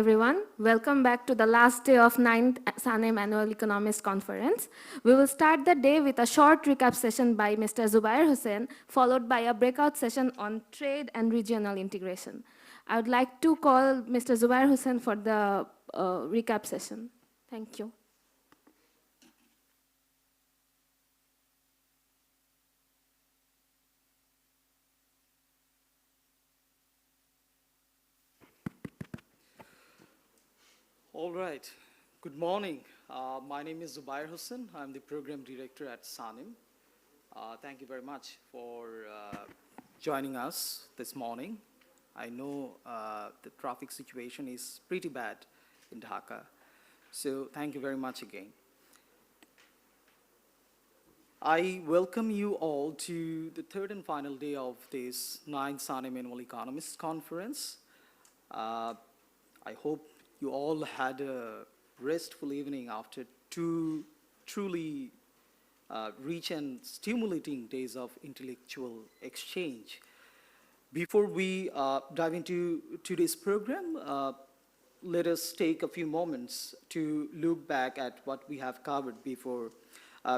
Everyone, welcome back to the last day of 9th SANEM Annual Economist Conference. We will start the day with a short recap session by Mr. Zubair Hussain, followed by a breakout session on trade and regional integration. I would like to call Mr. Zubair Hussain for the recap session. Thank you. All right. Good morning. My name is Zubair Hussain. I'm the program director at SANEM. Thank you very much for joining us this morning. I know the traffic situation is pretty bad in Dhaka, so thank you very much again. I welcome you all to the third and final day of this 9th SANEM Annual Economists Conference. I hope you all had a restful evening after two truly rich and stimulating days of intellectual exchange. Before we dive into today's program, let us take a few moments to look back at what we have covered before,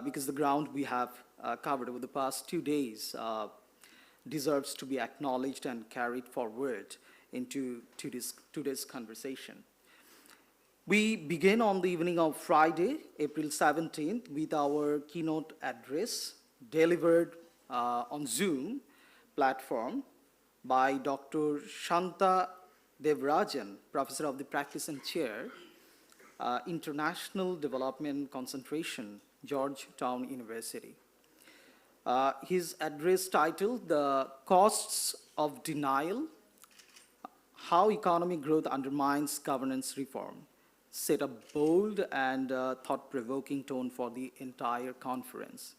because the ground we have covered over the past 2 days deserves to be acknowledged and carried forward into today's conversation. We begin on the evening of Friday, April 17th, with our keynote address delivered on Zoom platform by Dr. Shanta Devarajan, Professor of the Practice and Chair, International Development Concentration, Georgetown University. His address titled, "The Costs of Denial, How Economic Growth Undermines Governance Reform," set a bold and thought-provoking tone for the entire conference.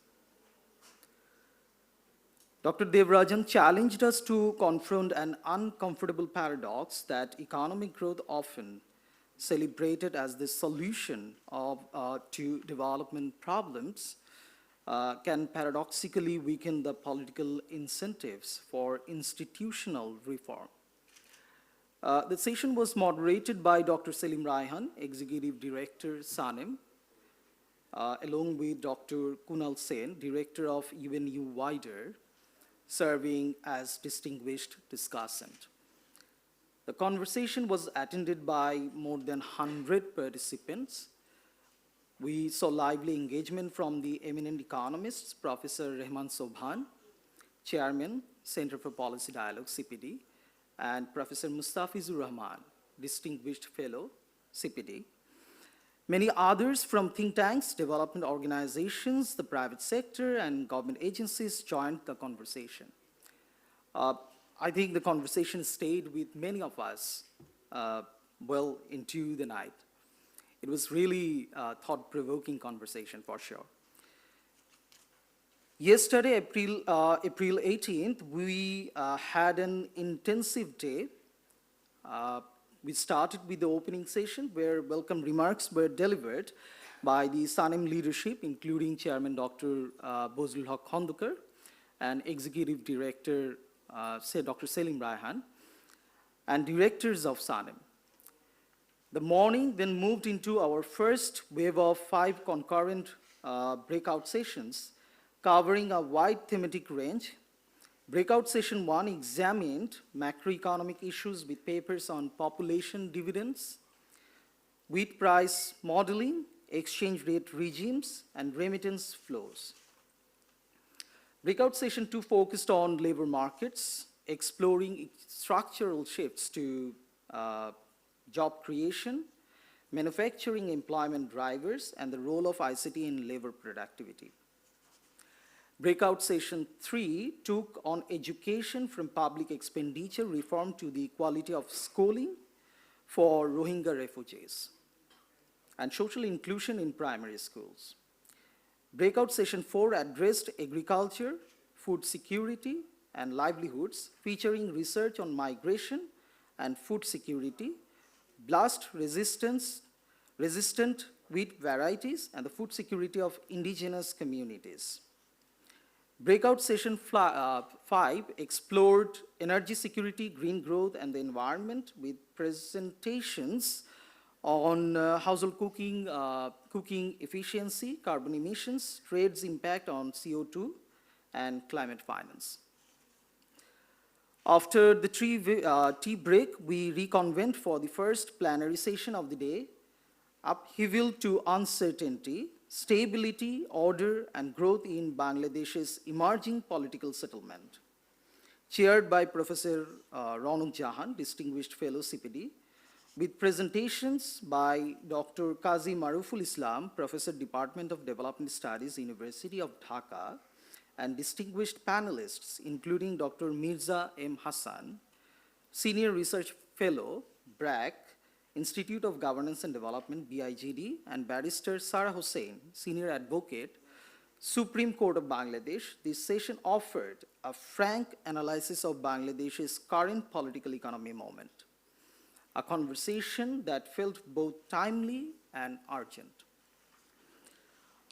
Dr. Devarajan challenged us to confront an uncomfortable paradox that economic growth, often celebrated as the solution to development problems, can paradoxically weaken the political incentives for institutional reform. The session was moderated by Dr. Selim Raihan, Executive Director, SANEM, along with Dr. Kunal Sen, Director of UNU Wider, serving as distinguished discussant. The conversation was attended by more than 100 participants. We saw lively engagement from the eminent economists, Professor Rehman Sobhan, Chairman, Center for Policy Dialogue, CPD, and Professor Mustafizur Rahman, Distinguished Fellow, CPD. Many others from think tanks, development organizations, the private sector, and government agencies joined the conversation. I think the conversation stayed with many of us well into the night. It was really a thought-provoking conversation for sure. Yesterday, April 18th, we had an intensive day. We started with the opening session where welcome remarks were delivered by the SANEM leadership, including Chairman Dr. Bozlul Haq Khandukar and Executive Director Dr. Selim Raihan, and directors of SANEM. The morning then moved into our first wave of 5 concurrent breakout sessions covering a wide thematic range. Breakout session 1 examined macroeconomic issues with papers on population dividends, wheat price modeling, exchange rate regimes, and remittance flows. Breakout session 2 focused on labor markets, exploring structural shifts to job creation, manufacturing employment drivers, and the role of ICT in labor productivity. Breakout session 3 took on education from public expenditure reform to the quality of schooling for Rohingya refugees and social inclusion in primary schools. Breakout session 4 addressed agriculture, food security, and livelihoods, featuring research on migration and food security, blast resistant wheat varieties, and the food security of indigenous communities. Breakout session 5 explored energy security, green growth, and the environment with presentations on household cooking efficiency, carbon emissions, trade's impact on CO2, and climate finance. After the tea break, we reconvened for the first plenary session of the day, Upheaval to Uncertainty, Stability, Order, and Growth in Bangladesh's Emerging Political Settlement, chaired by Professor Raunuk Jahan, Distinguished Fellow CPD, with presentations by Dr. Qazi Maruful Islam, Professor, Department of Development Studies, University of Dhaka, and distinguished panelists, including Dr. Mirza M. Hassan, Senior Research Fellow, BRAC, Institute of Governance and Development, BIGD, and Barrister Sarah Hussain, Senior Advocate, Supreme Court of Bangladesh. This session offered a frank analysis of Bangladesh's current political economy moment, a conversation that felt both timely and urgent.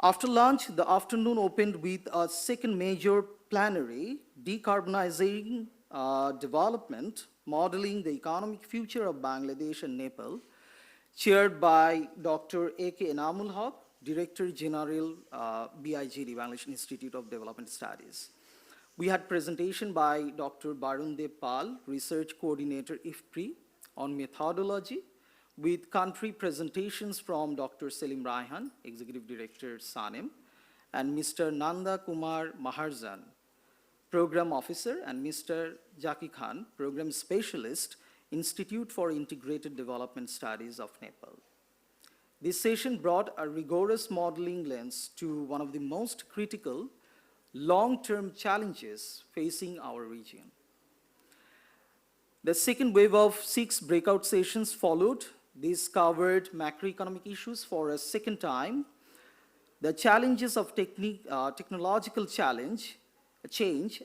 After lunch, the afternoon opened with a second major plenary, Decarbonizing Development, Modeling the Economic Future of Bangladesh and Nepal, chaired by Dr. A.K. Enamul Haq, Director General, BIGD, Bangladesh Institute of Development Studies. We had presentation by Dr. Barun Dev Pal, Research Coordinator, IFPRI, on methodology, with country presentations from Dr. Selim Raihan, Executive Director, SANEM, and Mr. Nanda Kumar Maharjan, Program Officer, and Mr. Jaki Khan, Program Specialist, Institute for Integrated Development Studies of Nepal. This session brought a rigorous modeling lens to one of the most critical long-term challenges facing our region. The second wave of 6 breakout sessions followed. These covered macroeconomic issues for a second time, the challenges of technological change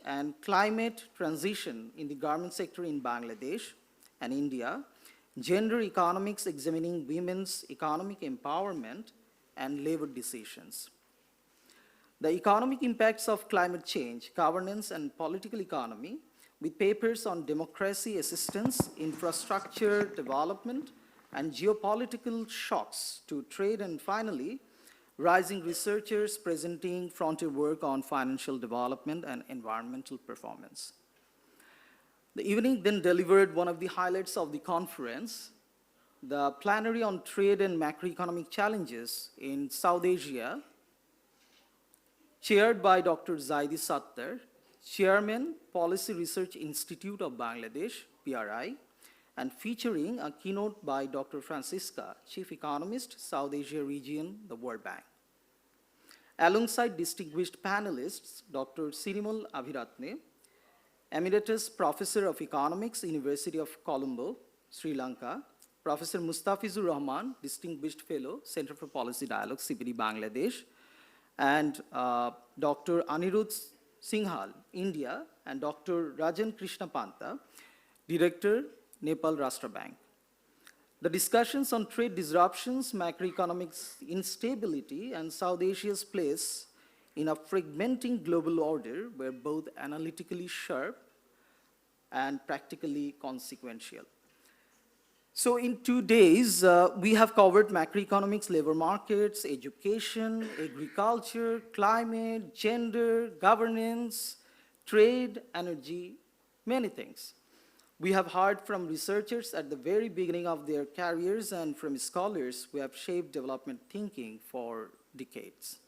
and climate transition in the garment sector in Bangladesh and India, gender economics examining women's economic empowerment and labor decisions. The economic impacts of climate change, governance, and political economy, with papers on democracy assistance, infrastructure development, and geopolitical shocks to trade, and finally, rising researchers presenting frontier work on financial development and environmental performance. The evening then delivered one of the highlights of the conference, the plenary on trade and macroeconomic challenges in South Asia, chaired by Dr. Zaidi Sattar, Chairman, Policy Research Institute of Bangladesh, PRI, and featuring a keynote by Dr. Francisca, Chief Economist, South Asia Region, the World Bank. Alongside distinguished panelists, Dr. Sirimal Abhiratne, Emeritus Professor of Economics, University of Colombo, Sri Lanka, Professor Mustafizur Rahman, Distinguished Fellow, Center for Policy Dialogue, CPD, Bangladesh, and Dr. Anirudh Singhal, India, and Dr. Rajan Krishna Panta, Director, Nepal Rashtra Bank. The discussions on trade disruptions, macroeconomic instability, and South Asia's place in a fragmenting global order were both analytically sharp and practically consequential. So in 2 days, we have covered macroeconomics, labor markets, education, agriculture, climate, gender, governance, trade, energy, many things. We have heard from researchers at the very beginning of their careers and from scholars who have shaped development thinking for decades.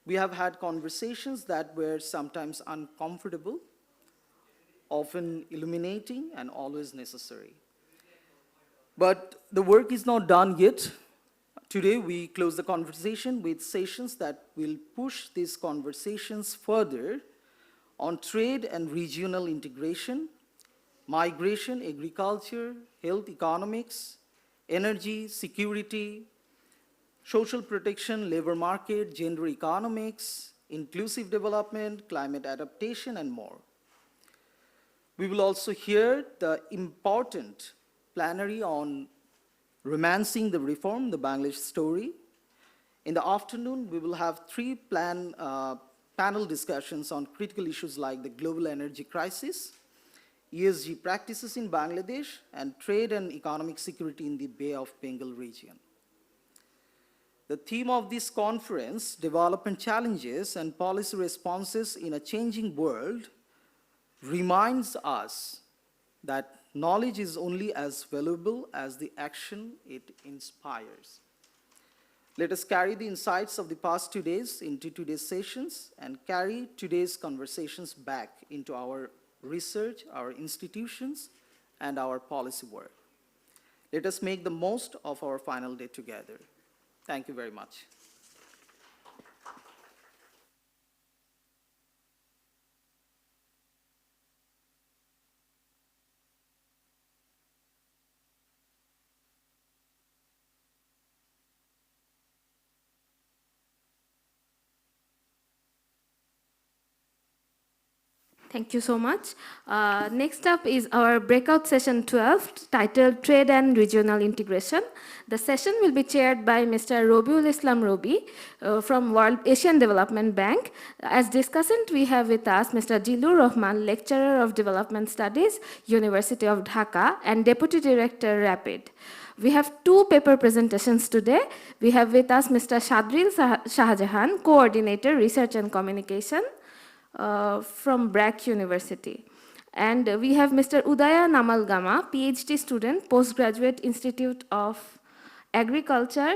We have had conversations that were sometimes uncomfortable, often illuminating, and always necessary. But the work is not done yet. Today, we close the conversation with sessions that will push these conversations further on trade and regional integration, migration, agriculture, health, economics, energy, security, social protection, labor market, gender economics, inclusive development, climate adaptation, and more. We will also hear the important plenary on romancing the reform, the Bangladesh story. In the afternoon, we will have 3 panel discussions on critical issues like the global energy crisis, ESG practices in Bangladesh, and trade and economic security in the Bay of Bengal region. The theme of this conference, Development Challenges and Policy Responses in a Changing World, reminds us that knowledge is only as valuable as the action it inspires. Let us carry the insights of the past 2 days into today's sessions and carry today's conversations back into our research, our institutions, and our policy work. Let us make the most of our final day together. Thank you very much. Thank you so much. Next up is our breakout session 12, titled Trade and Regional Integration. The session will be chaired by Mr. Robiul Islam Robi from World Asian Development Bank. As discussant, we have with us Mr. Jilur Rahman, Lecturer of Development Studies, University of Dhaka, and Deputy Director, RAPID. We have two paper presentations today. We have with us Mr. Shadril Shahjahan, Coordinator, Research and Communication, from BRAC University. And we have Mr. Udaya Namalgama, PhD student, Postgraduate Institute of Agriculture,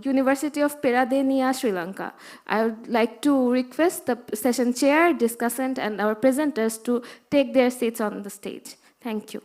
University of Peradeniya, Sri Lanka. I would like to request the session chair, discussant, and our presenters to take their seats on the stage. Thank you.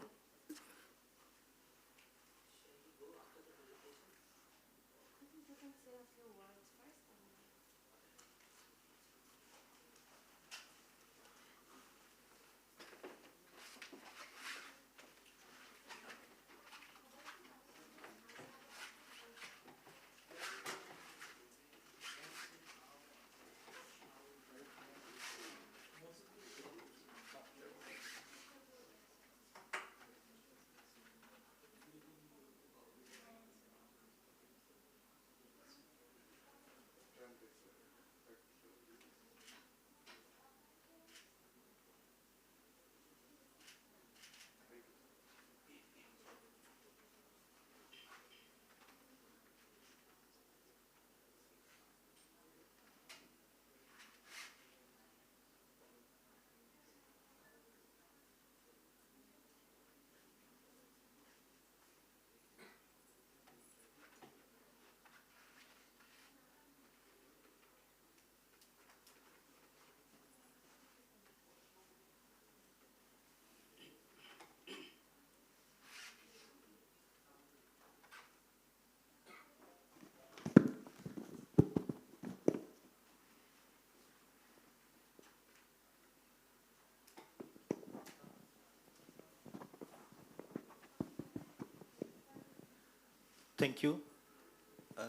Thank you.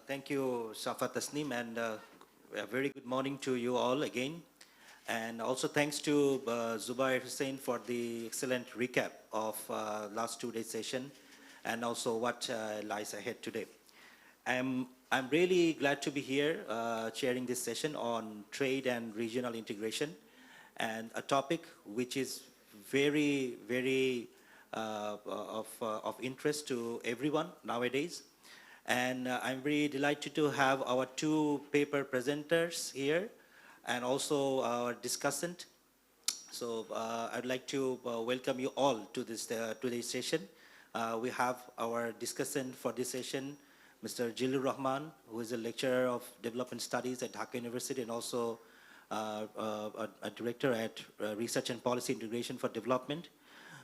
Thank you, Safa Tasneem, and a very good morning to you all again. And also thanks to Zubair Hussain for the excellent recap of last 2 days session and also what lies ahead today. I'm really glad to be here chairing this session on trade and regional integration, and a topic which is very, very of interest to everyone nowadays. And I'm very delighted to have our two paper presenters here and also our discussant. So I'd like to welcome you all to this today's session. We have our discussant for this session, Mr. Jilur Rahman, who is a lecturer of development studies at Dhaka University and also a director at Research and Policy Integration for Development.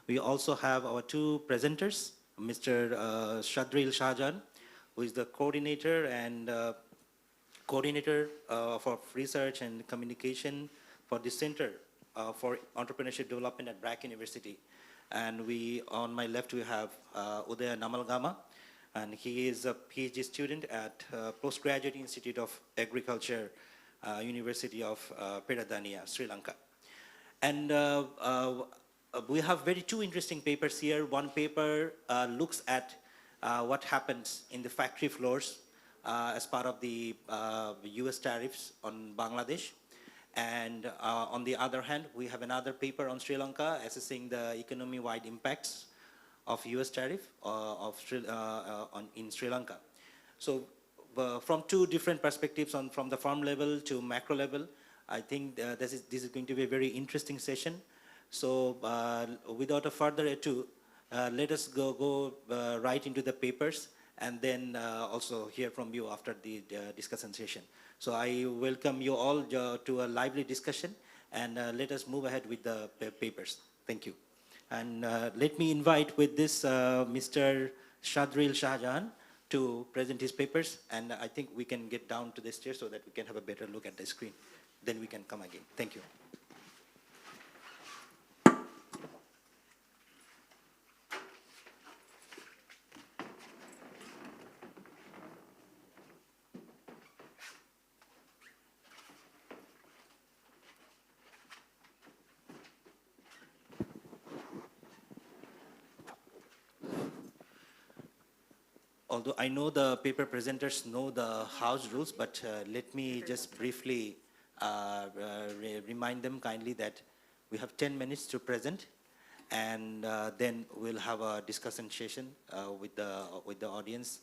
We also have our two presenters, Mr. Shadril Shahjahan, who is the coordinator and coordinator for research and communication for the Center for Entrepreneurship Development at BRAC University. And on my left, we have Udaya Namalgama, and he is a PhD student at Postgraduate Institute of Agriculture, University of Peradeniya, Sri Lanka. And we have two interesting papers here. One paper looks at what happens in the factory floors as part of the US tariffs on Bangladesh. And on the other hand, we have another paper on Sri Lanka assessing the economy-wide impacts of US tariff in Sri Lanka. So from two different perspectives, from the farm level to macro level, I think this is going to be a very interesting session. So without a further ado, let us go right into the papers and then also hear from you after the discussion session. So I welcome you all to a lively discussion, and let us move ahead with the papers. Thank you. And let me invite with this Mr. Shadril Shahjahan to present his papers, and I think we can get down to the stairs so that we can have a better look at the screen. Then we can come again. Thank you. Although I know the paper presenters know the house rules, but let me just briefly remind them kindly that we have 10 minutes to present, and then we'll have a discussion session with the audience.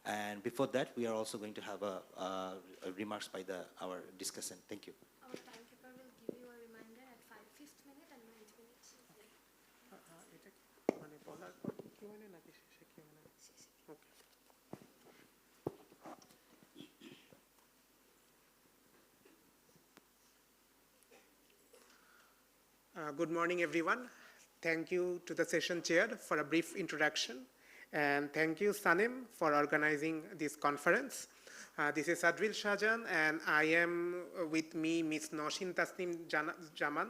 And before that, we are also going to have a remarks by our discussant. Thank you. Our timekeeper will give you a reminder at 5th minute and 9th minute. Good morning, everyone. Thank you to the session chair for a brief introduction. And thank you, Sanem, for organizing this conference. This is Sadril Shahjahan, and I am with me, Ms. Noshin Tasnim Jaman.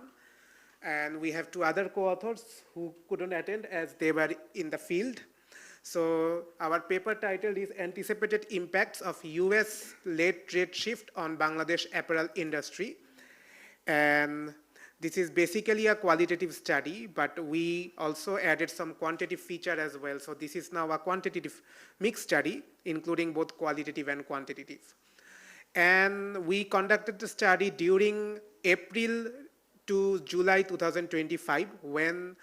And we have two other co-authors who couldn't attend as they were in the field. So our paper title is Anticipated Impacts of US-led Trade Shift on Bangladesh Apparel Industry. And this is basically a qualitative study, but we also added some quantitative feature as well. So this is now a quantitative mixed study, including both qualitative and quantitative. And we conducted the study during April to July 2025, when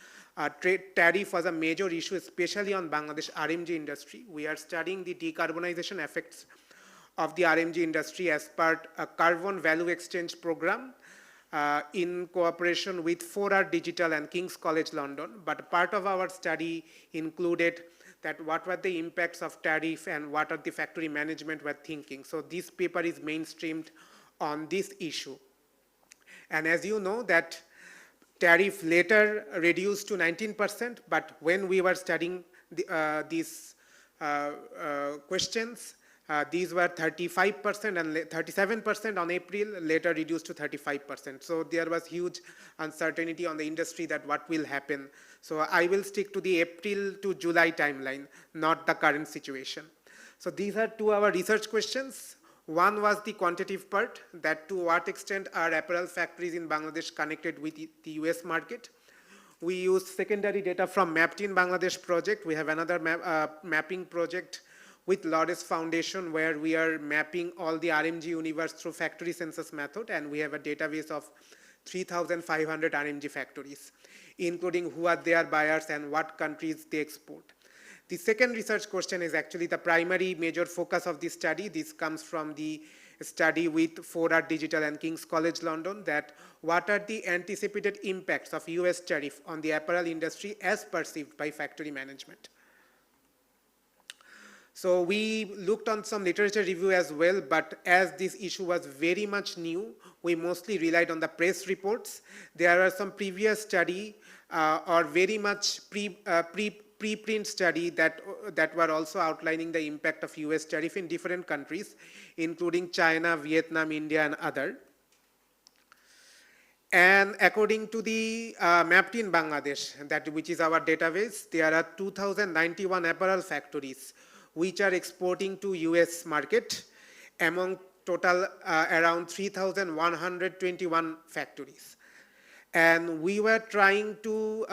trade tariff was a major issue, especially on Bangladesh RMG industry. We are studying the decarbonization effects of the RMG industry as part of a carbon value exchange program in cooperation with 4R Digital and King's College London. But part of our study included that what were the impacts of tariff and what are the factory management were thinking. So this paper is mainstreamed on this issue. And as you know, that tariff later reduced to 19%, but when we were studying these questions, these were 35% and 37% on April, later reduced to 35%. So there was huge uncertainty on the industry that what will happen. So I will stick to the April to July timeline, not the current situation. So these are two our research questions. One was the quantitative part, that to what extent are apparel factories in Bangladesh connected with the US market. We used secondary data from Mapped in Bangladesh project. We have another mapping project with Lourdes Foundation, where we are mapping all the RMG universe through factory census method, and we have a database of 3,500 RMG factories, including who are their buyers and what countries they export. The second research question is actually the primary major focus of this study. This comes from the study with 4R Digital and King's College London, that what are the anticipated impacts of US tariff on the apparel industry as perceived by factory management. So we looked on some literature review as well, but as this issue was very much new, we mostly relied on the press reports. There are some previous study or very much preprint study that were also outlining the impact of US tariff in different countries, including China, Vietnam, India, and other. And according to the Mapped in Bangladesh, which is our database, there are 2,091 apparel factories which are exporting to US market, among total around 3,121 factories. And we were trying to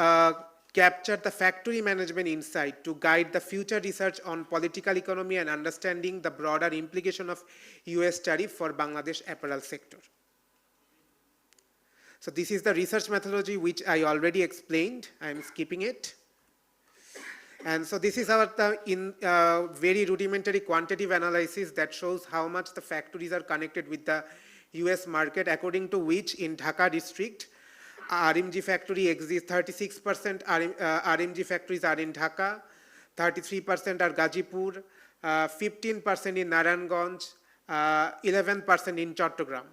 capture the factory management insight to guide the future research on political economy and understanding the broader implication of US tariff for Bangladesh apparel sector. So this is the research methodology which I already explained. I'm skipping it. And so this is our very rudimentary quantitative analysis that shows how much the factories are connected with the US market, according to which in Dhaka district, RMG factory exists, 36% RMG factories are in Dhaka, 33% are Gazipur, 15% in Narayanganj, 11% in Chattogram.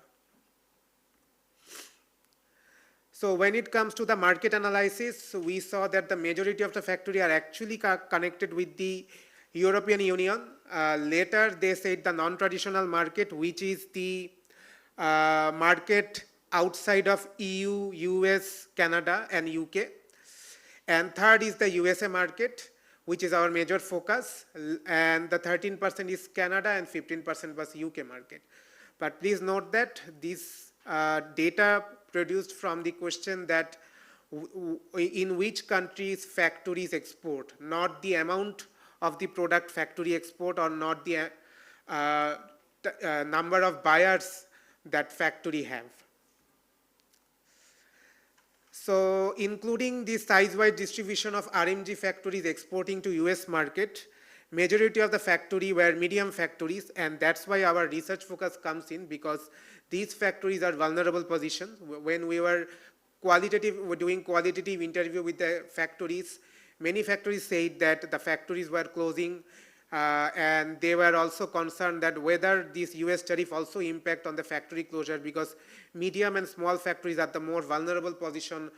So when it comes to the market analysis, we saw that the majority of the factory are actually connected with the European Union. Later, they said the non-traditional market, which is the market outside of EU, US, Canada, and UK. And third is the USA market, which is our major focus. And the 13% is Canada and 15% was UK market. But please note that this data produced from the question that in which countries factories export, not the amount of the product factory export or not the number of buyers that factory have. So including the size-wide distribution of RMG factories exporting to US market, majority of the factory were medium factories, and that's why our research focus comes in, because these factories are vulnerable positions. When we were doing qualitative interview with the factories, many factories said that the factories were closing, and they were also concerned that whether this US tariff also impact on the factory closure, because medium and small factories are the more vulnerable position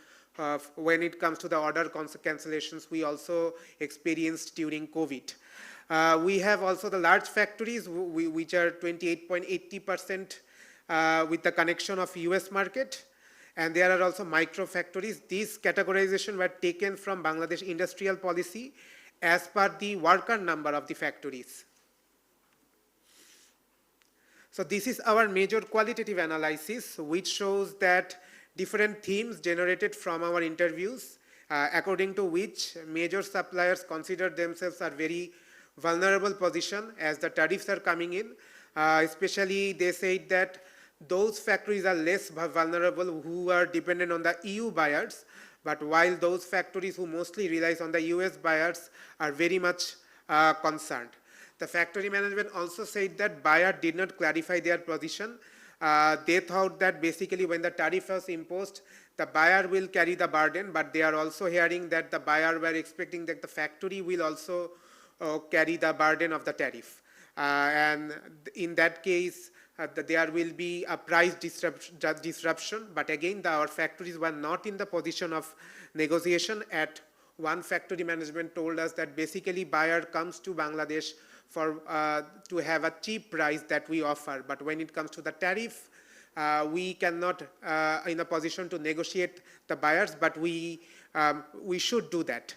when it comes to the order cancellations we also experienced during COVID. We have also the large factories which are 28.80% with the connection of US market, and there are also micro factories. These categorization were taken from Bangladesh industrial policy as per the worker number of the factories. So this is our major qualitative analysis, which shows that different themes generated from our interviews, according to which major suppliers consider themselves are very vulnerable position as the tariffs are coming in. Especially they said that those factories are less vulnerable who are dependent on the EU buyers, but while those factories who mostly relies on the US buyers are very much concerned. The factory management also said that buyer did not clarify their position. They thought that basically when the tariff was imposed, the buyer will carry the burden, but they are also hearing that the buyer were expecting that the factory will also carry the burden of the tariff. And in that case, there will be a price disruption, but again, our factories were not in the position of negotiation. At one factory management told us that basically buyer comes to Bangladesh for to have a cheap price that we offer, but when it comes to the tariff, we cannot in a position to negotiate the buyers, but we should do that.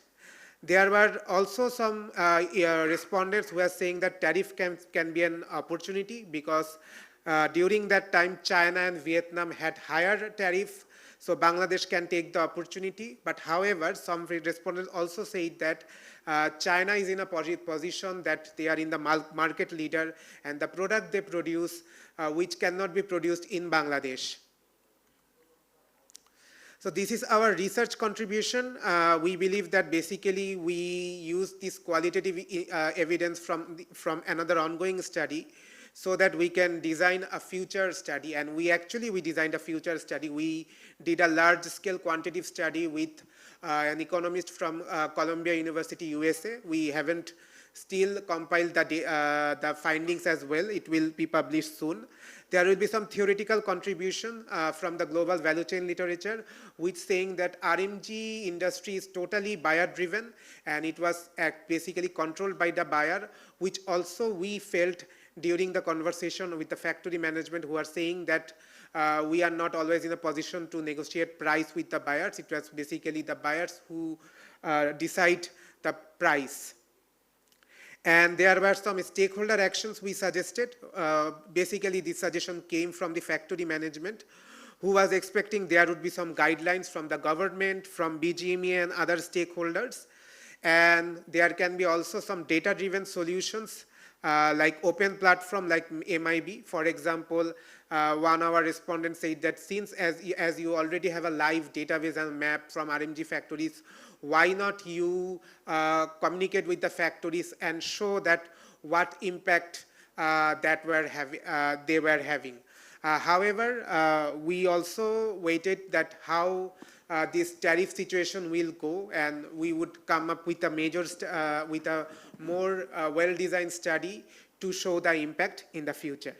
There were also some respondents who are saying that tariff can be an opportunity, because during that time, China and Vietnam had higher tariff, so Bangladesh can take the opportunity. But however, some respondents also said that China is in a position that they are in the market leader, and the product they produce, which cannot be produced in Bangladesh. So this is our research contribution. We believe that basically we use this qualitative evidence from another ongoing study, so that we can design a future study. And we designed a future study. We did a large scale quantitative study with an economist from Columbia University, USA. We haven't still compiled the findings as well. It will be published soon. There will be some theoretical contribution from the global value chain literature, which saying that RMG industry is totally buyer driven, and it was basically controlled by the buyer, which also we felt during the conversation with the factory management, who are saying that we are not always in a position to negotiate price with the buyers. It was basically the buyers who decide the price. And there were some stakeholder actions we suggested. Basically, this suggestion came from the factory management, who was expecting there would be some guidelines from the government, from BGME and other stakeholders. And there can be also some data-driven solutions like open platform like MIB. For example, one of our respondents said that since as you already have a live database and map from RMG factories, why not you communicate with the factories and show that what impact they were having. However, we also waited that how this tariff situation will go, and we would come up with a with a more well-designed study to show the impact in the future.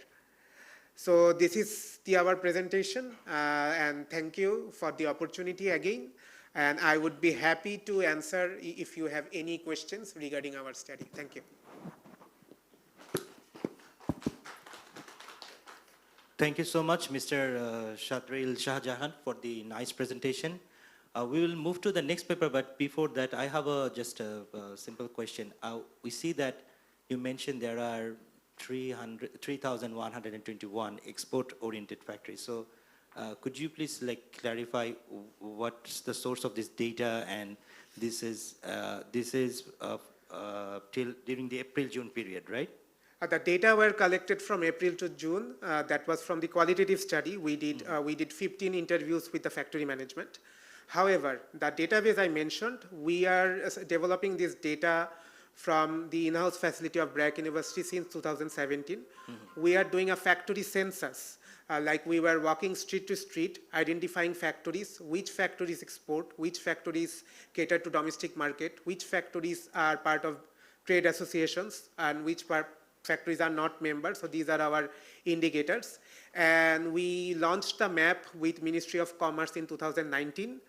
So this is our presentation, and thank you for the opportunity again. And I would be happy to answer if you have any questions regarding our study. Thank you. Thank you so much, Mr. Shadril Shahjahan, for the nice presentation. We will move to the next paper, but before that, I have just a simple question. We see that you mentioned there are 3,121 export-oriented factories. So could you please clarify what's the source of this data, and this is till during the April-June period, right? The data were collected from April to June. That was from the qualitative study. We did 15 interviews with the factory management. However, the database I mentioned, we are developing this data from the in-house facility of Breakout University since 2017. We are doing a factory census. Like we were walking street to street, identifying factories, which factories export, which factories cater to domestic market, which factories are part of trade associations, and which factories are not members. So these are our indicators. And we launched the map with Ministry of Commerce in 2019.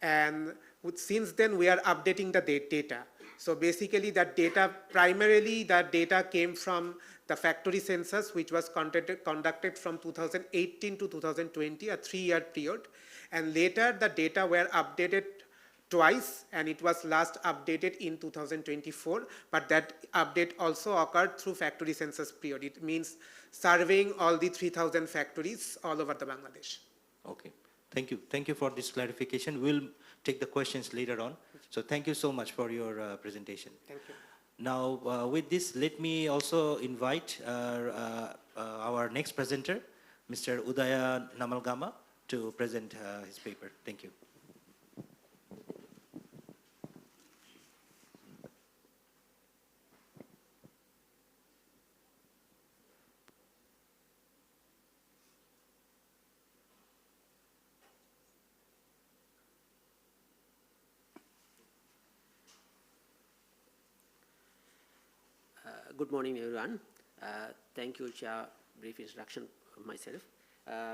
And since then, we are updating the data. So basically, that data, primarily that data came from the factory census, which was conducted from 2018 to 2020, a 3-year period. And later, the data were updated twice, and it was last updated in 2024, but that update also occurred through factory census period. It means surveying all the 3,000 factories all over the Bangladesh. Okay, thank you. Thank you for this clarification. We'll take the questions later on. So thank you so much for your presentation. Thank you. Now, with this, let me also invite our next presenter, Mr. Udaya Namalgama, to present his paper. Thank you. Good morning, everyone. Thank you, Chair, brief introduction of myself.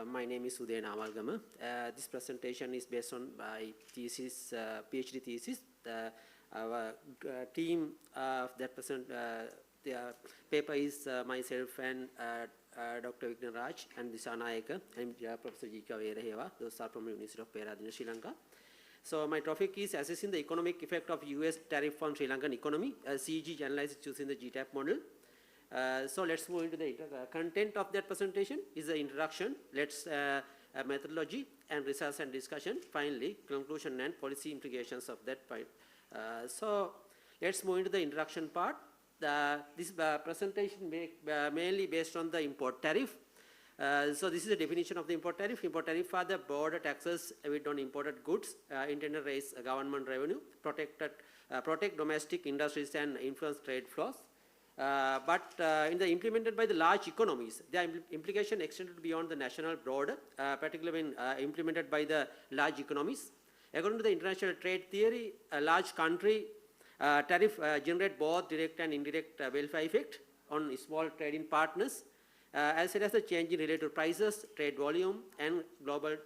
My name is Udaya Namalgama. This presentation is based on my thesis, PhD thesis. Our team that present the paper is myself and Dr. Vigna Raj and Disanayaka and Professor Jika Veerahewa. Those are from the University of Peradeniya, Sri Lanka. So my topic is assessing the economic effect of US tariff on Sri Lankan economy. CEG analysis using the GTAP model. So let's move into the content of that presentation is the introduction. Let's methodology and research and discussion. Finally, conclusion and policy implications of that point. So let's move into the introduction part. This presentation mainly based on the import tariff. So this is the definition of the import tariff. Import tariff are the border taxes levied on imported goods intended to raise government revenue, protect domestic industries and influence trade flows. But in the implemented by the large economies, the implication extended beyond the national border, particularly when implemented by the large economies. According to the international trade theory, a large country tariff generate both direct and indirect welfare effect on small trading partners. As well as the change in related prices, trade volume, and global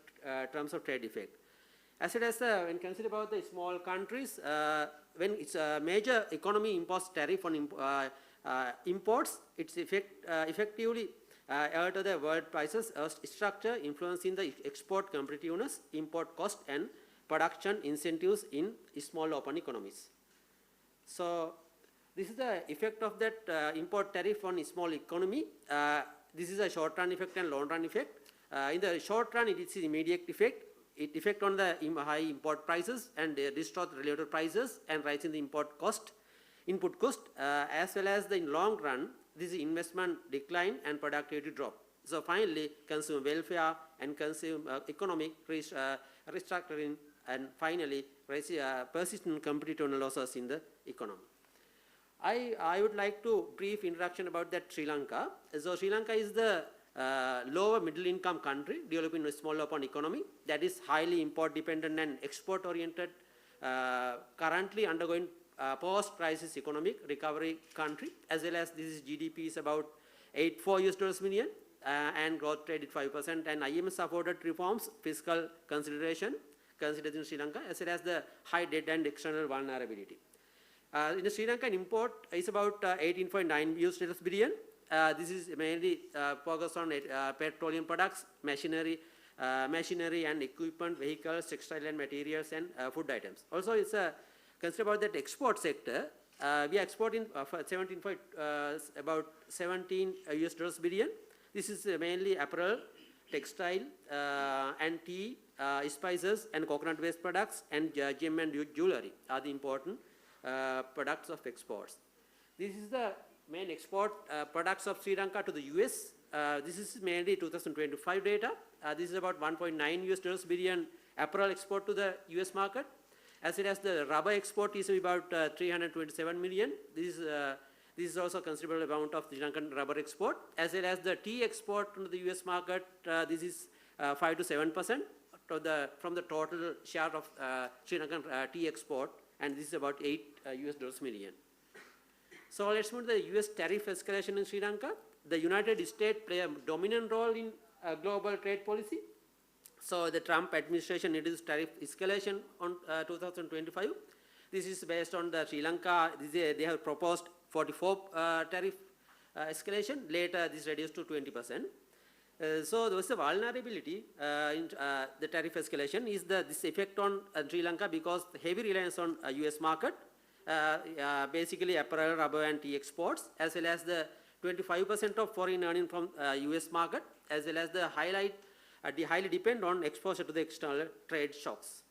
terms of trade effect. As well as when consider about the small countries, when it's a major economy imposes tariff on imports, it's effectively alter the world prices structure, influencing the export competitiveness, import cost, and production incentives in small open economies. So this is the effect of that import tariff on small economy. This is a short-run effect and long-run effect. In the short run, it is immediate effect. It effect on the high import prices and distort related prices and rise in the import cost. input cost, as well as the in long run, this investment decline and productivity drop. So finally, consumer welfare and consumer economic restructuring, and finally, persistent competitive losses in the economy. I would like to brief introduction about that Sri Lanka. So Sri Lanka is the lower middle income country developing a small open economy that is highly import dependent and export oriented, currently undergoing post-crisis economic recovery country, as well as this is GDP is about $84 million and growth rate is 5%, and IMF supported reforms, fiscal consideration considered in Sri Lanka, as well as the high debt and external vulnerability. In the Sri Lankan import is about $18.9 billion. This is mainly focused on petroleum products, machinery and equipment, vehicles, textile and materials, and food items. Also, it's consider about that export sector. We are exporting about $17 billion. This is mainly apparel, textile, and tea, spices, and coconut-based products, and gem and jewelry are the important products of exports. This is the main export products of Sri Lanka to the US. This is mainly 2025 data. This is about $1.9 billion apparel export to the US market, as well as the rubber export is about 327 million. This is also a considerable amount of Sri Lankan rubber export, as well as the tea export to the US market. This is 5 to 7% from the total share of Sri Lankan tea export, and this is about $8 million. So let's move to the US tariff escalation in Sri Lanka. The United States play a dominant role in global trade policy. So the Trump administration introduced tariff escalation on 2025. This is based on the Sri Lanka. They have proposed 44 tariff escalation. Later, this reduced to 20%. So there was a vulnerability in the tariff escalation is this effect on Sri Lanka because the heavy reliance on US market, basically apparel, rubber and tea exports, as well as the 25% of foreign earning from US market, as well as the highly depend on exposure to the external trade shocks.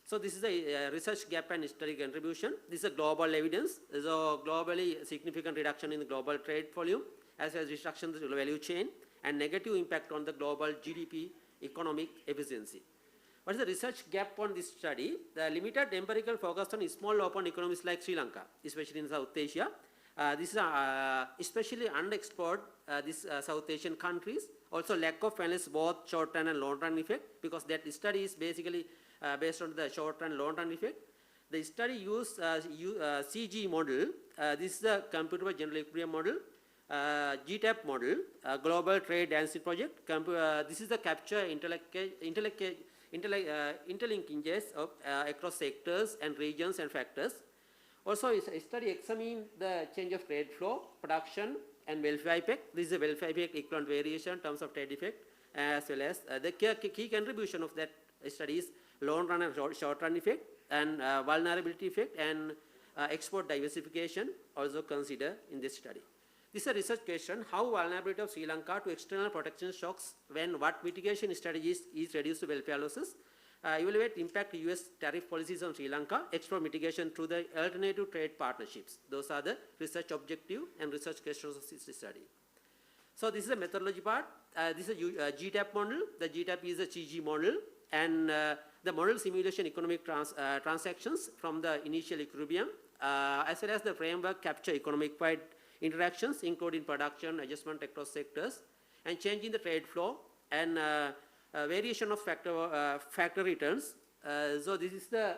So this is a research gap and history contribution. This is a global evidence. So globally significant reduction in the global trade volume, as well as reduction in the value chain, and negative impact on the global GDP economic efficiency. What is the research gap on this study? The limited empirical focus on small open economies like Sri Lanka, especially in South Asia. This is especially unexplored these South Asian countries. Also lack of analysis both short run and long run effect, because that study is basically based on the short run long run effect. The study used CG model. This is the computer general equilibrium model. GTAP model, Global Trade Dancing Project. This is the capture interlinkages of across sectors and regions and factors. Also, a study examine the change of trade flow, production, and welfare effect. This is a welfare effect equivalent variation in terms of trade effect, as well as the key contribution of that study is long run and short run effect, and vulnerability effect, and export diversification also considered in this study. This is a research question: how vulnerability of Sri Lanka to external protection shocks when what mitigation strategies is reduced to welfare losses. Evaluate impact US tariff policies on Sri Lanka, explore mitigation through the alternative trade partnerships. Those are the research objective and research questions of this study. So this is the methodology part. This is a GTAP model. The GTAP is a CG model, and the model simulation economic transactions from the initial equilibrium, as well as the framework capture economic-wide interactions, including production, adjustment across sectors, and change in the trade flow, and variation of factor returns. So this is the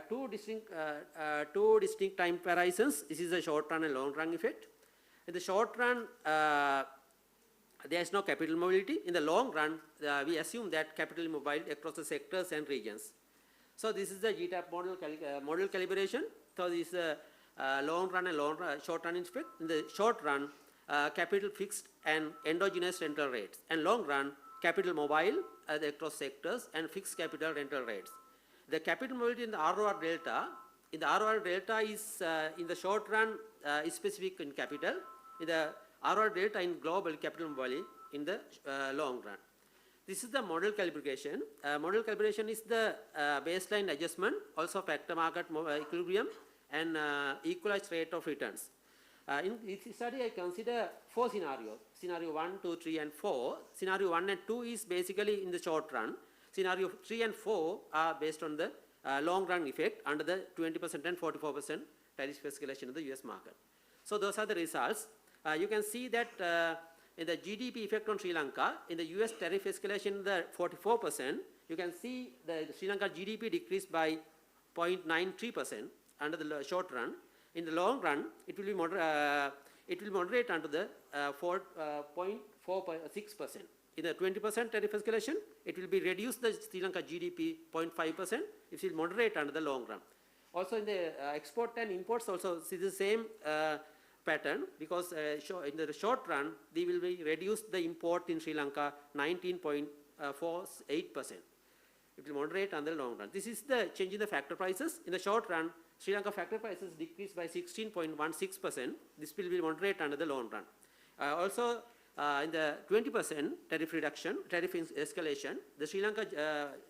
two distinct time horizons. This is a short run and long run effect. In the short run, there is no capital mobility. In the long run, we assume that capital is mobile across the sectors and regions. So this is the GTAP model calibration. So this is a long run and short run effect. In the short run, capital fixed and endogenous rental rates, and long run, capital mobile across sectors and fixed capital rental rates. The capital mobility in the ROR delta, is in the short run is specific in capital. In the ROR delta in global capital mobility in the long run. This is the model calibration. Model calibration is the baseline adjustment, also factor market equilibrium, and equalized rate of returns. In this study, I consider 4 scenarios, scenario 1, 2, 3, and 4. Scenario 1 and 2 is basically in the short run. Scenario 3 and 4 are based on the long run effect under the 20% and 44% tariff escalation in the US market. So those are the results. You can see that in the GDP effect on Sri Lanka, in the US tariff escalation, the 44%, you can see the Sri Lanka GDP decreased by 0.93% under the short run. In the long run, it will be moderate under the 4.46%. In the 20% tariff escalation, it will be reduced the Sri Lanka GDP 0.5%. It will moderate under the long run. Also in the export and imports also see the same pattern, because in the short run, they will be reduce the import in Sri Lanka 19.48%. It will moderate on the long run. This is the change in the factor prices. In the short run, Sri Lanka factor prices decreased by 16.16%. This will be moderate under the long run. Also, in the 20% tariff reduction, tariff escalation, the Sri Lanka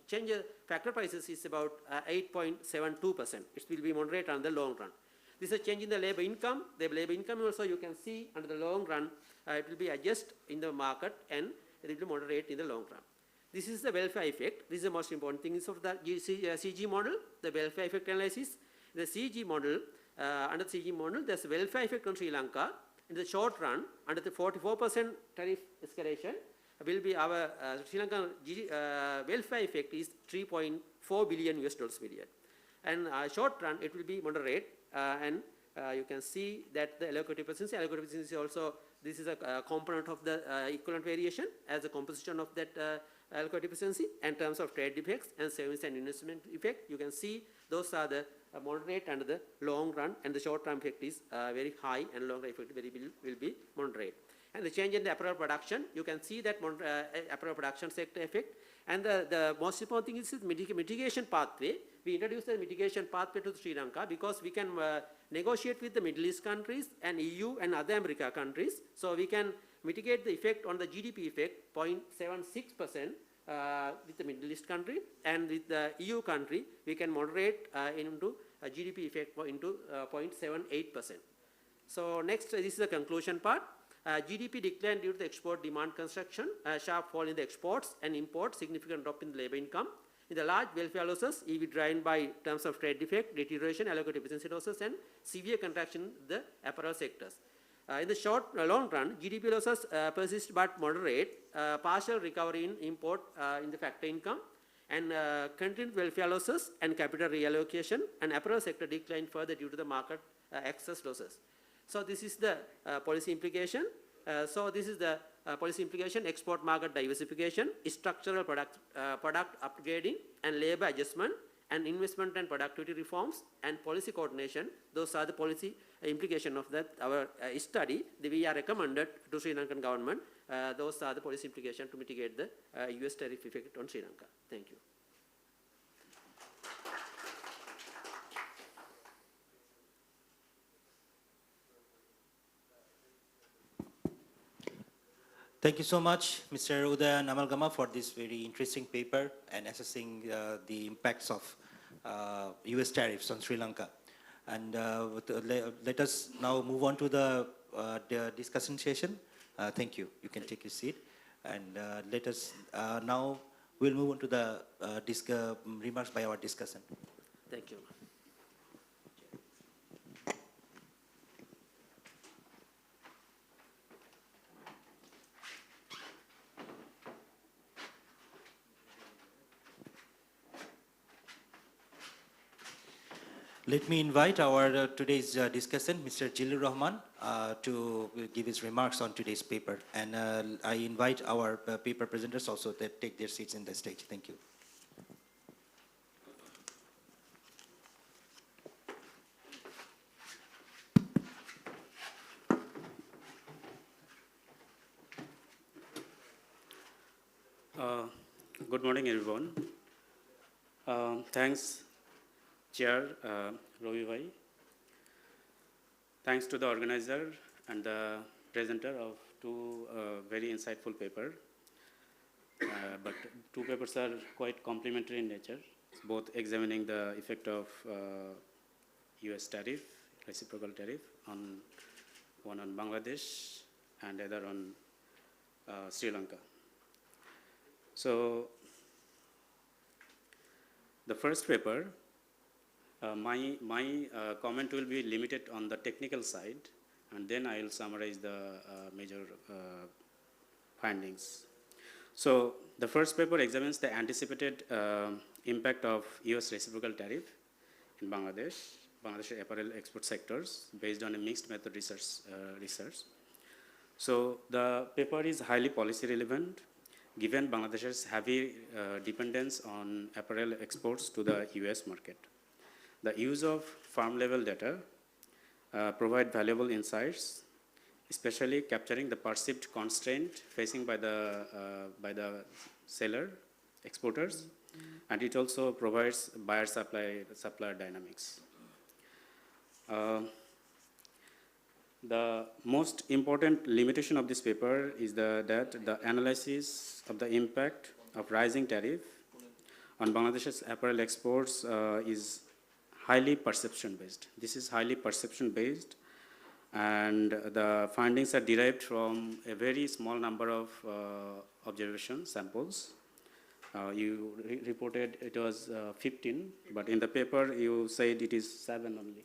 change factor prices is about 8.72%. It will be moderate on the long run. This is a change in the labor income. The labor income also you can see under the long run, it will be adjust in the market and it will be moderate in the long run. This is the welfare effect. This is the most important thing is of the CG model, the welfare effect analysis. The CG model, under the CG model, there's a welfare effect on Sri Lanka. In the short run, under the 44% tariff escalation, will be our Sri Lankan welfare effect is 3.4 billion US dollars per year. And short run, it will be moderate, and you can see that the allocative efficiency also, this is a component of the equivalent variation as a composition of that allocative efficiency. In terms of trade effects and savings and investment effect, you can see those are the moderate under the long run, and the short term effect is very high, and long run effect will be moderate. And the change in the apparel production, you can see that apparel production sector effect. And the most important thing is mitigation pathway. We introduced the mitigation pathway to Sri Lanka because we can negotiate with the Middle East countries and EU and other America countries. So we can mitigate the effect on the GDP effect 0.76%. With the Middle East country, and with the EU country, we can moderate into a GDP effect into 0.78%. So next, this is the conclusion part. GDP declined due to the export demand construction, sharp fall in the exports and imports, significant drop in the labor income. In the large welfare losses, EV driven by terms of trade defect, deterioration, allocative efficiency losses, and severe contraction in the apparel sectors. In the long run, GDP losses persist but moderate, partial recovery in import in the factor income, and continued welfare losses and capital reallocation, and apparel sector decline further due to the market access losses. So this is the policy implication. This is the policy implication: export market diversification, structural product upgrading, and labor adjustment, and investment and productivity reforms, and policy coordination. Those are the policy implication of that our study. We are recommended to Sri Lankan government. Those are the policy implication to mitigate the US tariff effect on Sri Lanka. Thank you. Thank you so much, Mr. Udayan Amalgama, for this very interesting paper and assessing the impacts of US tariffs on Sri Lanka. And let us now move on to the discussion session. Thank you. You can take your seat. And let us now, we'll move on to the remarks by our discussant. Thank you. Let me invite our today's discussant, Mr. Jilur Rahman, to give his remarks on today's paper. And I invite our paper presenters also to take their seats in the stage. Thank you. Good morning, everyone. Thanks, Chair Ravi Bhai. Thanks to the organizer and the presenter of two very insightful papers. But two papers are quite complementary in nature, both examining the effect of US tariff, reciprocal tariff, one on Bangladesh and other on Sri Lanka. So the first paper, my comment will be limited on the technical side, and then I will summarize the major findings. So the first paper examines the anticipated impact of US reciprocal tariff in Bangladesh apparel export sectors based on a mixed method research. So the paper is highly policy relevant given Bangladesh's heavy dependence on apparel exports to the US market. The use of farm level data provide valuable insights, especially capturing the perceived constraint facing by the seller, exporters, and it also provides buyer-supplier dynamics. The most important limitation of this paper is that the analysis of the impact of rising tariff on Bangladesh's apparel exports is highly perception-based. This is highly perception-based, and the findings are derived from a very small number of observation samples. You reported it was 15, but in the paper you said it is 7 only.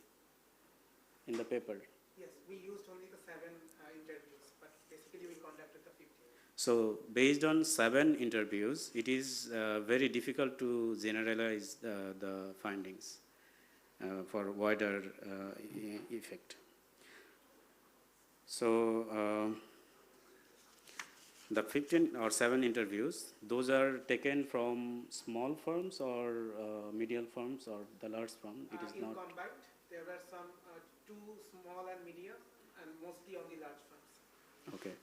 In the paper. Yes, we used only the 7 interviews, but basically we conducted the 15. So based on 7 interviews, it is very difficult to generalize the findings for wider effect. So the 15 or 7 interviews, those are taken from small firms or medium firms or the large firm? It is not. Combined, there were some 2 small and medium, and mostly on the large firms. Okay.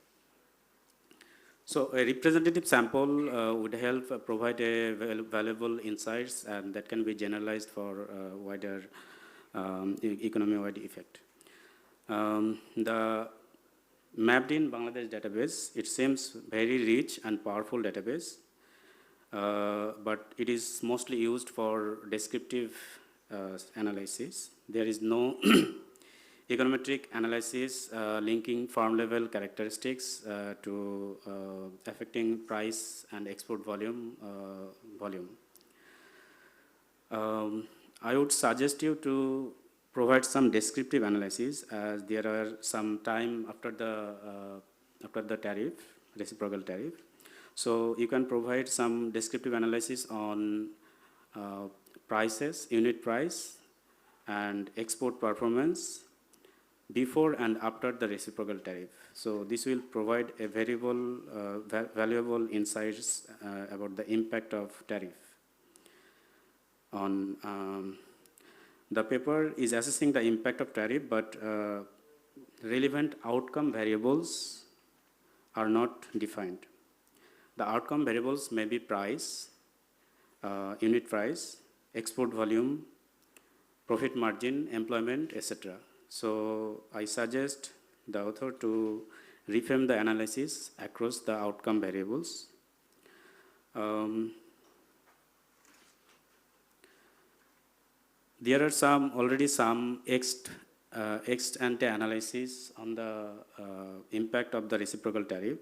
So a representative sample would help provide a valuable insights, and that can be generalized for wider economy-wide effect. The mapped in Bangladesh database, it seems very rich and powerful database, but it is mostly used for descriptive analysis. There is no econometric analysis linking farm level characteristics to affecting price and export volume. I would suggest you to provide some descriptive analysis, as there are some time after the tariff, reciprocal tariff. So you can provide some descriptive analysis on prices, unit price, and export performance before and after the reciprocal tariff. So this will provide a valuable insights about the impact of tariff on the paper is assessing the impact of tariff, but relevant outcome variables are not defined. The outcome variables may be price, unit price, export volume, profit margin, employment, etc. So I suggest the author to reframe the analysis across the outcome variables. There are already some ex-ante analysis on the impact of the reciprocal tariff.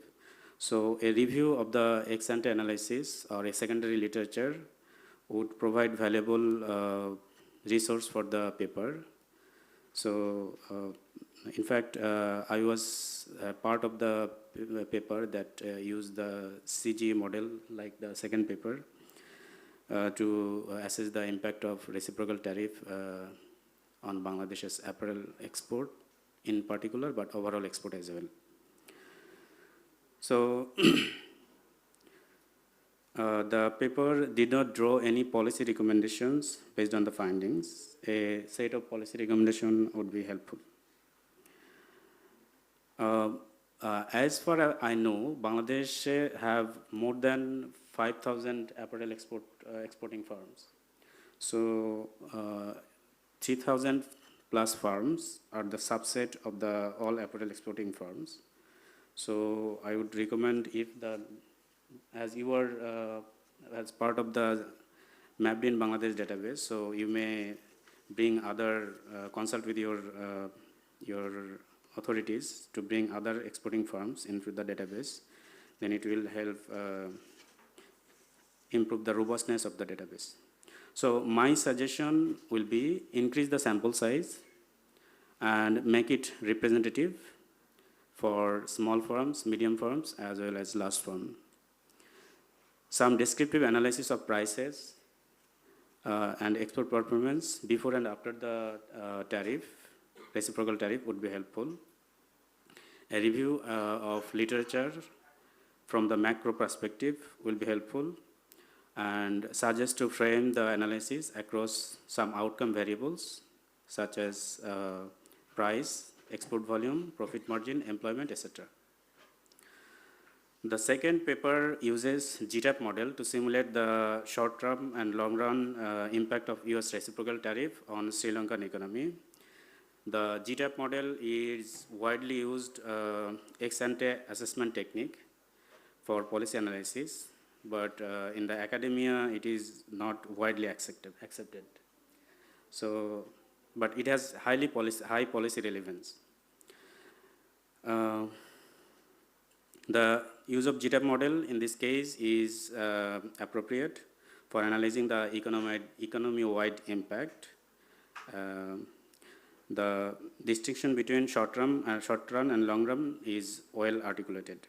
So a review of the ex-ante analysis or a secondary literature would provide valuable resource for the paper. So in fact, I was part of the paper that used the CG model like the second paper. To assess the impact of reciprocal tariff on Bangladesh's apparel export in particular, but overall export as well. So the paper did not draw any policy recommendations based on the findings. A set of policy recommendations would be helpful. As far as I know, Bangladesh have more than 5,000 apparel exporting firms. So 3,000 plus firms are the subset of the all apparel exporting firms. So I would recommend, if as you are as part of the mapped in Bangladesh database, so you may bring other, consult with your authorities to bring other exporting firms into the database, then it will help improve the robustness of the database. So my suggestion will be increase the sample size and make it representative for small firms, medium firms, as well as large firms. Some descriptive analysis of prices and export performance before and after the tariff, reciprocal tariff would be helpful. A review of literature from the macro perspective will be helpful, and suggest to frame the analysis across some outcome variables such as price, export volume, profit margin, employment, etc. The second paper uses GTAP model to simulate the short-term and long-run impact of US reciprocal tariff on Sri Lankan economy. The GTAP model is widely used ex-ante assessment technique for policy analysis, but in the academia it is not widely accepted. So, but it has high policy relevance. The use of GTAP model in this case is appropriate for analyzing the economy-wide impact. The distinction between short run and long run is well articulated.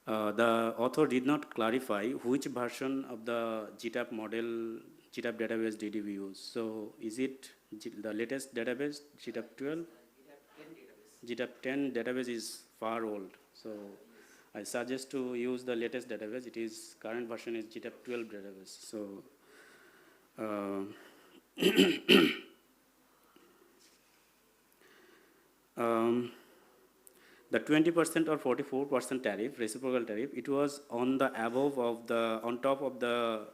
The author did not clarify which version of the GTAP model, GTAP database did we use. So is it the latest database, GTAP 12? GTAP 10 database is far old. So I suggest to use the latest database. It is, current version is GTAP 12 database. So the 20% or 44% tariff, reciprocal tariff, it was on the above of the, on top of the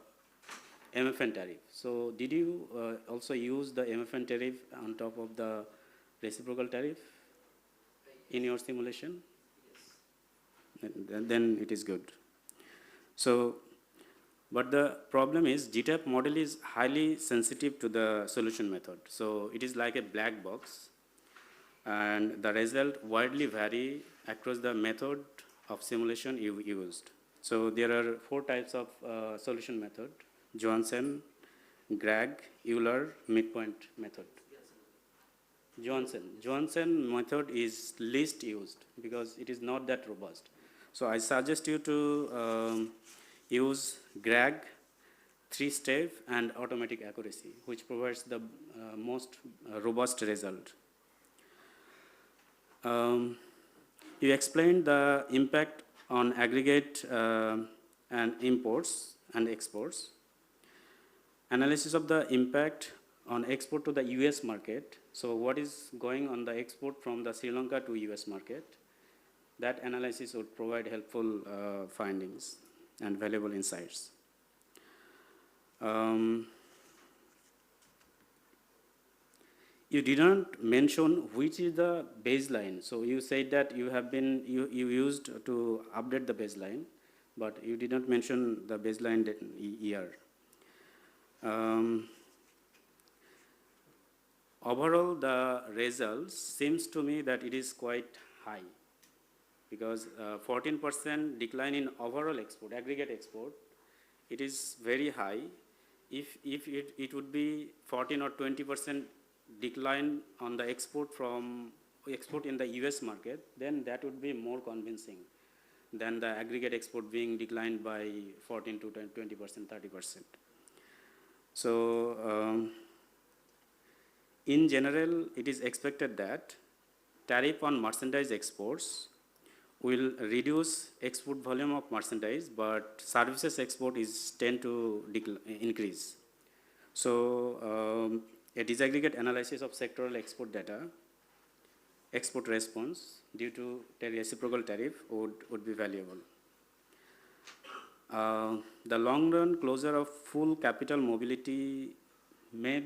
MFN tariff. So did you also use the MFN tariff on top of the reciprocal tariff in your simulation? Yes. Then it is good. So, but the problem is GTAP model is highly sensitive to the solution method. So it is like a black box, and the result widely vary across the method of simulation you used. So there are 4 types of solution method: Johansen, Gragg, Euler, midpoint method. Johansen method is least used because it is not that robust. So I suggest you to use Gragg, 3-step and automatic accuracy, which provides the most robust result. You explained the impact on aggregate and imports and exports. Analysis of the impact on export to the US market. So what is going on the export from the Sri Lanka to US market? That analysis would provide helpful findings and valuable insights. You did not mention which is the baseline. So you said that you have been, you used to update the baseline, but you did not mention the baseline year. Overall, the results seems to me that it is quite high, because 14% decline in overall export, aggregate export, it is very high. If it would be 14 or 20% decline on the export in the US market, then that would be more convincing than the aggregate export being declined by 14 to 20%, 30%. So in general, it is expected that tariff on merchandise exports will reduce export volume of merchandise, but services export is tend to increase. So a disaggregate analysis of sectoral export data, export response due to reciprocal tariff would be valuable. The long-run closure of full capital mobility may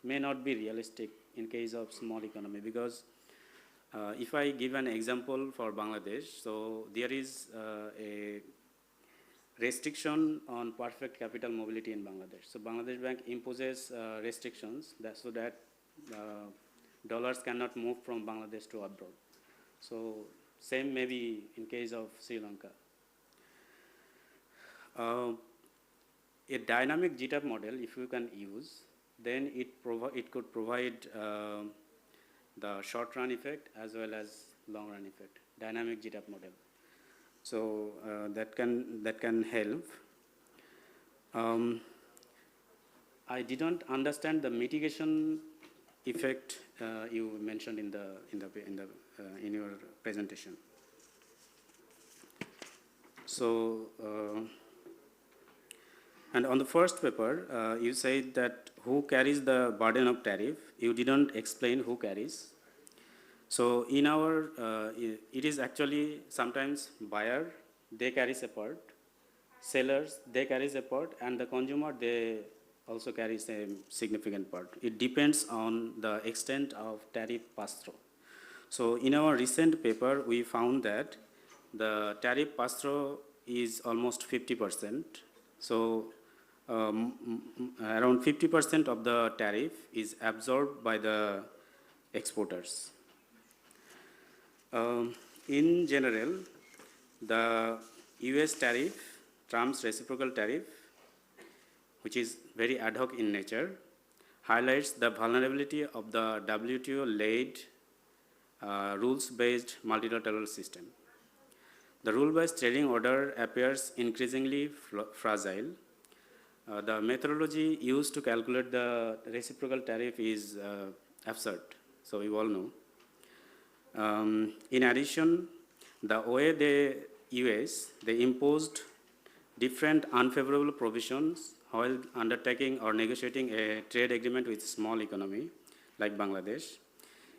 not be realistic in case of small economy, because if I give an example for Bangladesh, so there is restriction on perfect capital mobility in Bangladesh. So Bangladesh Bank imposes restrictions so that dollars cannot move from Bangladesh to abroad. So same maybe in case of Sri Lanka. A dynamic GTAP model, if you can use, then it could provide the short run effect as well as long run effect, dynamic GTAP model. So that can help. I didn't understand the mitigation effect you mentioned in your presentation. So, and on the first paper, you said that who carries the burden of tariff. You didn't explain who carries. So in our, it is actually sometimes buyer, they carry a part, sellers, they carry a part, and the consumer, they also carries a significant part. It depends on the extent of tariff pass-through. So in our recent paper, we found that the tariff pass-through is almost 50%. So around 50% of the tariff is absorbed by the exporters. In general, the US tariff, Trump's reciprocal tariff, which is very ad hoc in nature, highlights the vulnerability of the WTO-led rules-based multilateral system. The rule-based trading order appears increasingly fragile. The methodology used to calculate the reciprocal tariff is absurd, so we all know. In addition, the way the US, they imposed different unfavorable provisions while undertaking or negotiating a trade agreement with small economy like Bangladesh.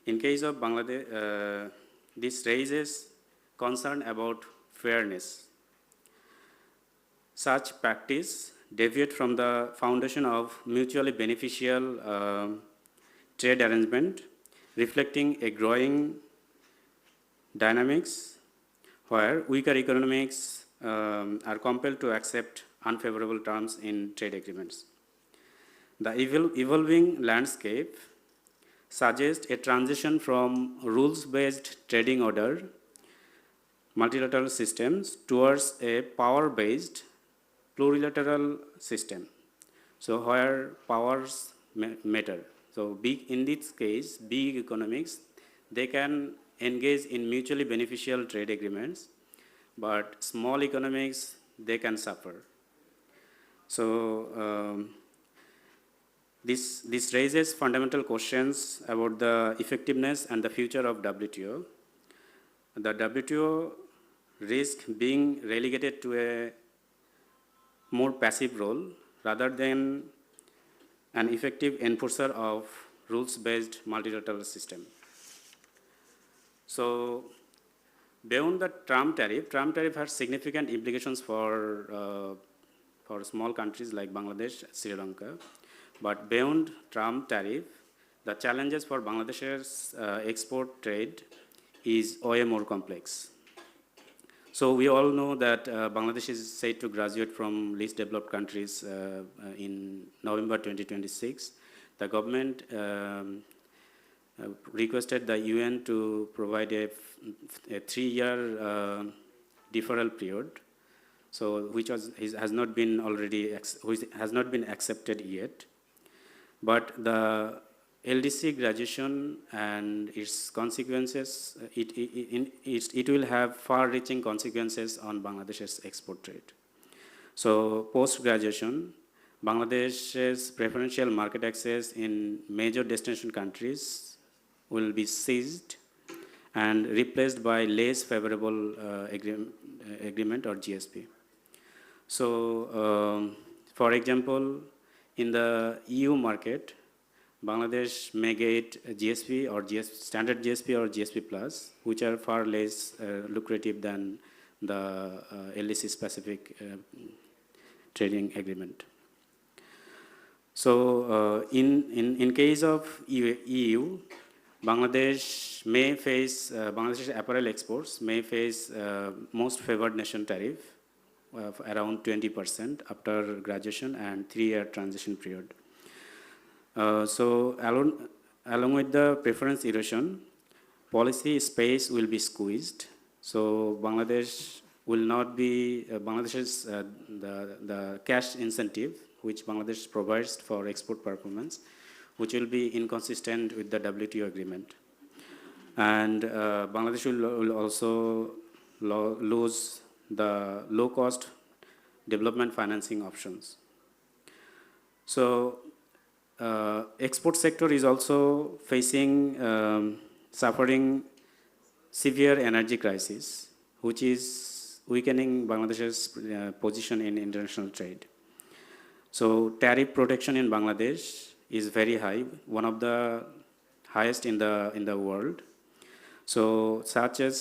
In case of Bangladesh, this raises concern about fairness. Such practice deviate from the foundation of mutually beneficial trade arrangement, reflecting a growing dynamics where weaker economics are compelled to accept unfavorable terms in trade agreements. The evolving landscape suggests a transition from rules-based trading order multilateral systems towards a power-based plurilateral system. So where powers matter. So in this case, big economics, they can engage in mutually beneficial trade agreements, but small economics, they can suffer. So this raises fundamental questions about the effectiveness and the future of WTO. The WTO risk being relegated to a more passive role rather than an effective enforcer of rules-based multilateral system. So beyond the Trump tariff has significant implications for small countries like Bangladesh, Sri Lanka. But beyond Trump tariff, the challenges for Bangladesh's export trade is way more complex. So we all know that Bangladesh is said to graduate from least developed countries in November 2026. The government requested the UN to provide a 3-year deferral period, so which has not been accepted yet. But the LDC graduation and its consequences, it will have far-reaching consequences on Bangladesh's export trade. So post-graduation, Bangladesh's preferential market access in major destination countries will be seized and replaced by less favorable agreement or GSP. So, for example, in the EU market, Bangladesh may get GSP or standard GSP or GSP plus, which are far less lucrative than the LDC specific trading agreement. So in case of EU, Bangladesh may face, Bangladesh's apparel exports may face most favored nation tariff, around 20% after graduation and 3-year transition period. So along with the preference erosion, policy space will be squeezed. So Bangladesh will not be Bangladesh's the cash incentive which Bangladesh provides for export performance, which will be inconsistent with the WTO agreement. And Bangladesh will also lose the low-cost development financing options. So export sector is also facing suffering severe energy crisis, which is weakening Bangladesh's position in international trade. So tariff protection in Bangladesh is very high, one of the highest in the world. So such a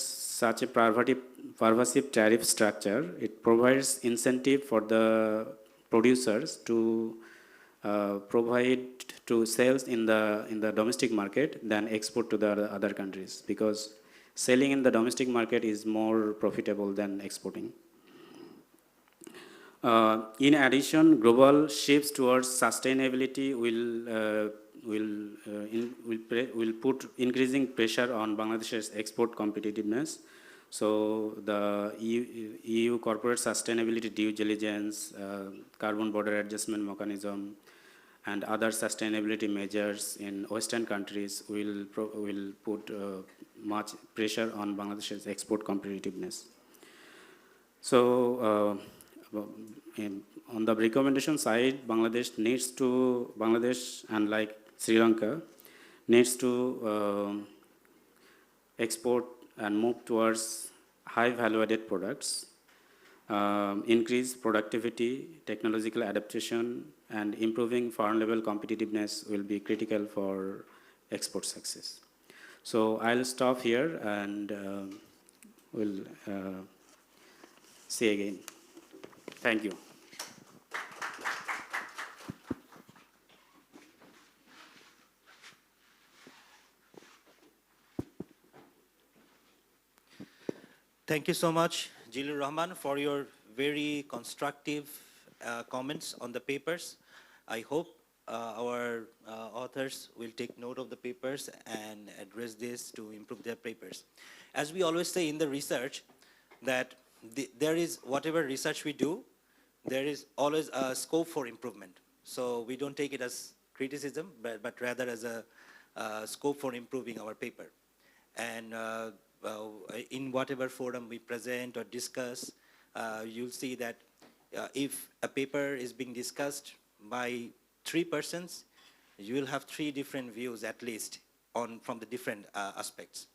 pervasive tariff structure, it provides incentive for the producers to provide to sales in the domestic market than export to the other countries, because selling in the domestic market is more profitable than exporting. In addition, global shifts towards sustainability will put increasing pressure on Bangladesh's export competitiveness. So the EU corporate sustainability due diligence, carbon border adjustment mechanism, and other sustainability measures in Western countries will put much pressure on Bangladesh's export competitiveness. So on the recommendation side, Bangladesh and like Sri Lanka needs to export and move towards high value-added products, increase productivity, technological adaptation, and improving foreign-level competitiveness will be critical for export success. So I'll stop here and we'll see again. Thank you. Thank you so much, Jilur Rahman, for your very constructive comments on the papers. I hope our authors will take note of the papers and address this to improve their papers. As we always say in the research, that there is, whatever research we do, there is always a scope for improvement. So we don't take it as criticism, but rather as a scope for improving our paper. And in whatever forum we present or discuss, you'll see that if a paper is being discussed by 3 persons, you will have 3 different views at least from the different aspects.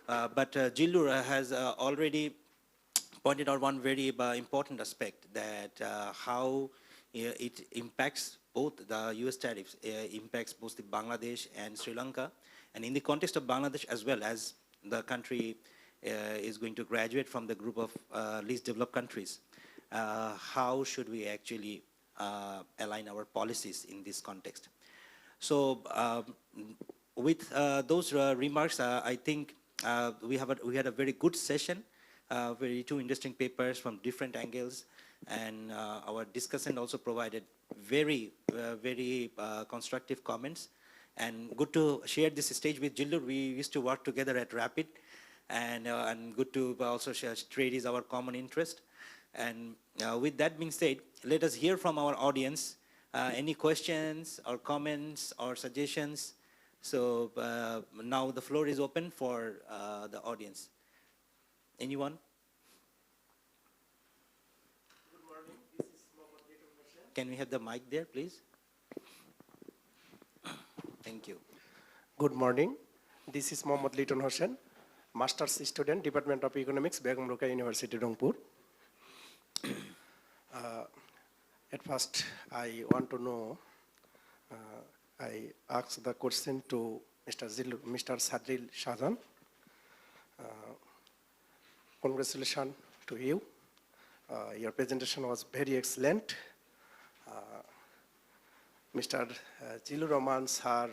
But Jilur has already pointed out one very important aspect, that how it impacts both the US tariffs, impacts both the Bangladesh and Sri Lanka. And in the context of Bangladesh as well, as the country is going to graduate from the group of least developed countries, how should we actually align our policies in this context? So with those remarks, I think we had a very good session, very 2 interesting papers from different angles, and our discussant also provided very constructive comments. And good to share this stage with Jilur. We used to work together at Rapid, and good to also share trade is our common interest. And with that being said, let us hear from our audience. Any questions or comments or suggestions? So now the floor is open for the audience. Anyone? Good morning. This is Mohammad Little Hossain. Can we have the mic there, please? Thank you. Good morning. This is Mohammad Little Hossain, Master's student, Department of Economics, Begum Rokeya University, Rangpur. At first, I want to know, I asked the question to Mr. Sadril Shahjan. Congratulations to you. Your presentation was very excellent. Mr. Jilur Rahman sir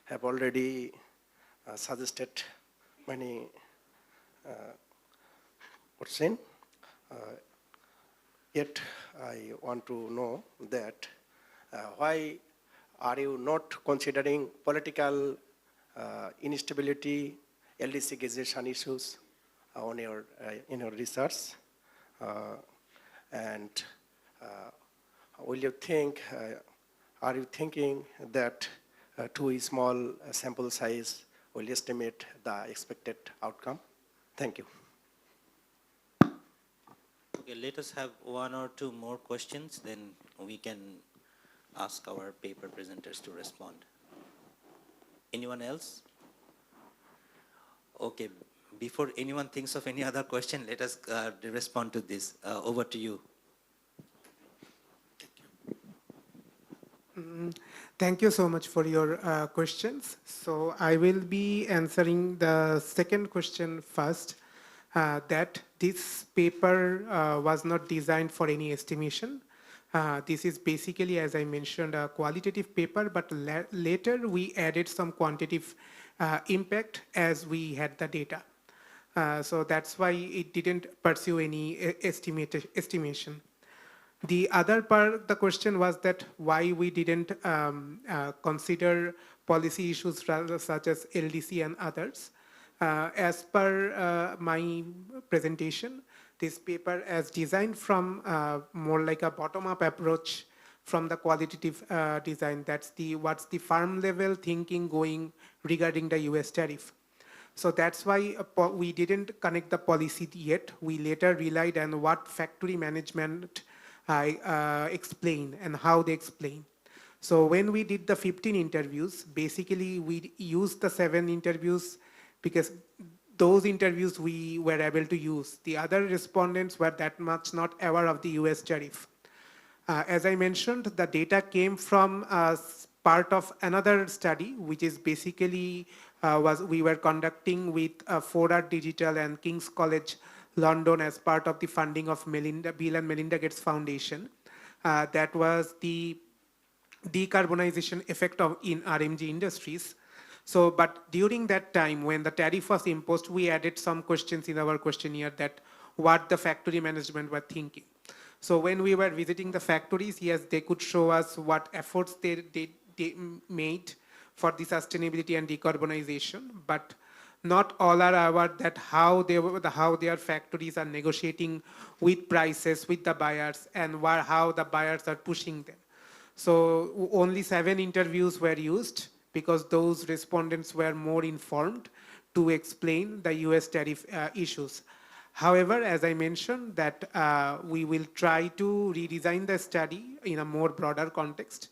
have already suggested many questions. Yet I want to know that why are you not considering political instability, LDC gazettation issues on your, in your research? And will you think, are you thinking that too small sample size will estimate the expected outcome? Thank you. Okay, let us have one or two more questions, then we can ask our paper presenters to respond. Anyone else? Okay, before anyone thinks of any other question, let us respond to this. Over to you. Thank you so much for your questions. So I will be answering the second question first, that this paper was not designed for any estimation. This is basically, as I mentioned, a qualitative paper, but later we added some quantitative impact as we had the data. So that's why it didn't pursue any estimation. The other part, the question was that why we didn't consider policy issues such as LDC and others. As per my presentation, this paper is designed from more like a bottom-up approach from the qualitative design. That's what's the farm level thinking going regarding the US tariff. So that's why we didn't connect the policy yet. We later relied on what factory management explain and how they explain. So when we did the 15 interviews, basically we used the 7 interviews because those interviews we were able to use. The other respondents were that much not aware of the US tariff. As I mentioned, the data came from part of another study, which is basically we were conducting with 4R Digital and King's College London as part of the funding of Bill and Melinda Gates Foundation. That was the decarbonization effect in RMG industries. So, but during that time when the tariff was imposed, we added some questions in our questionnaire that what the factory management were thinking. So when we were visiting the factories, yes, they could show us what efforts they made for the sustainability and decarbonization, but not all are aware that how their factories are negotiating with prices with the buyers and how the buyers are pushing them. So only 7 interviews were used because those respondents were more informed to explain the US tariff issues. However, as I mentioned, that we will try to redesign the study in a more broader context.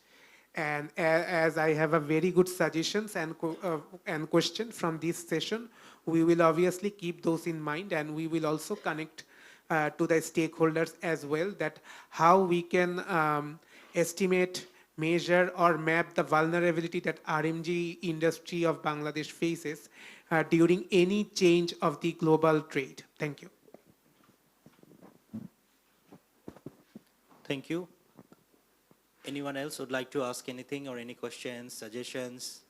And as I have a very good suggestions and questions from this session, we will obviously keep those in mind, and we will also connect to the stakeholders as well, that how we can estimate, measure, or map the vulnerability that RMG industry of Bangladesh faces during any change of the global trade. Thank you. Thank you. Anyone else would like to ask anything or any questions, suggestions?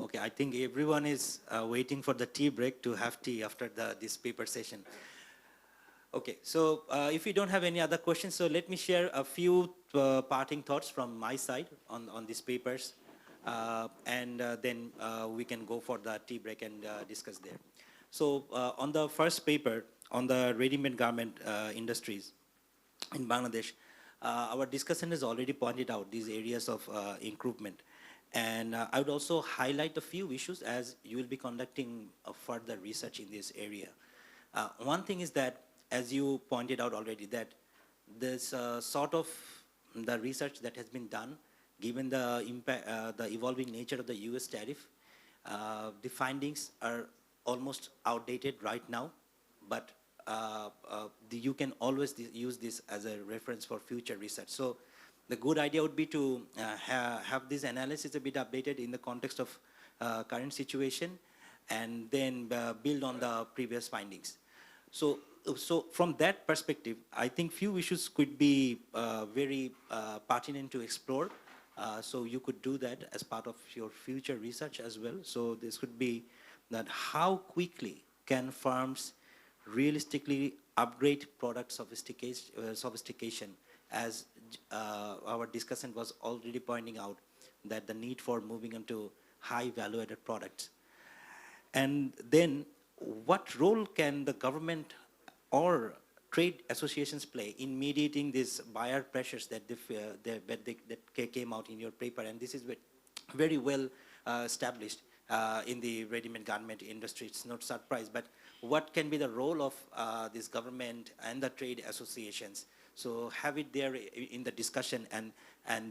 Okay, I think everyone is waiting for the tea break to have tea after this paper session. Okay, so if you don't have any other questions, so let me share a few parting thoughts from my side on these papers, and then we can go for the tea break and discuss there. So on the first paper, on the ready-made garment industries in Bangladesh, our discussion has already pointed out these areas of improvement. And I would also highlight a few issues as you will be conducting further research in this area. One thing is that, as you pointed out already, that this sort of the research that has been done, given the impact, the evolving nature of the US tariff, the findings are almost outdated right now, but you can always use this as a reference for future research. So the good idea would be to have this analysis a bit updated in the context of current situation, and then build on the previous findings. So from that perspective, I think few issues could be very pertinent to explore. So you could do that as part of your future research as well. So this could be that how quickly can firms realistically upgrade product sophistication, as our discussion was already pointing out, that the need for moving into high value-added products. And then what role can the government or trade associations play in mediating these buyer pressures that that came out in your paper? And this is very well established in the ready-made garment industry. It's not surprise, but what can be the role of this government and the trade associations? So have it there in the discussion, and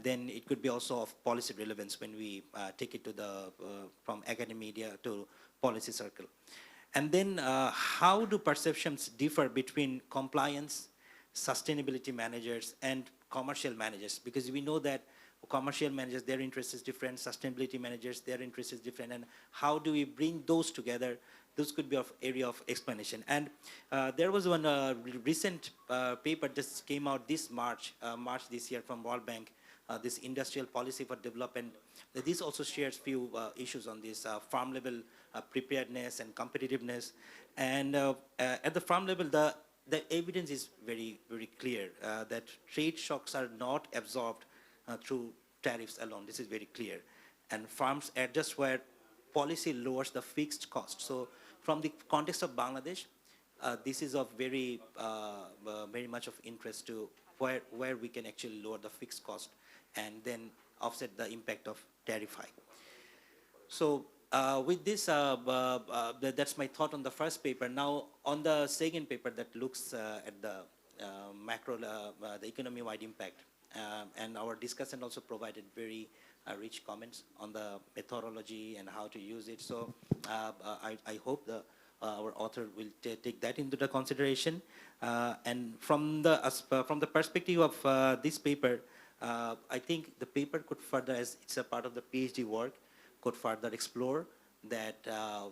then it could be also of policy relevance when we take it to the from academia to policy circle. And then how do perceptions differ between compliance, sustainability managers, and commercial managers? Because we know that commercial managers, their interest is different, sustainability managers, their interest is different, and how do we bring those together? Those could be of area of explanation. And there was one recent paper just came out this March this year from World Bank, this industrial policy for development. This also shares few issues on this farm level preparedness and competitiveness. And at the farm level, the evidence is very, very clear that trade shocks are not absorbed through tariffs alone. This is very clear. And farms adjust where policy lowers the fixed cost. So from the context of Bangladesh, this is of very much of interest to where we can actually lower the fixed cost and then offset the impact of tariff hike. So with this, that's my thought on the first paper. Now on the second paper that looks at the macro, the economy-wide impact, and our discussion also provided very rich comments on the methodology and how to use it. So I hope our author will take that into the consideration. And from the perspective of this paper, I think the paper could further, as it's a part of the PhD work, could further explore that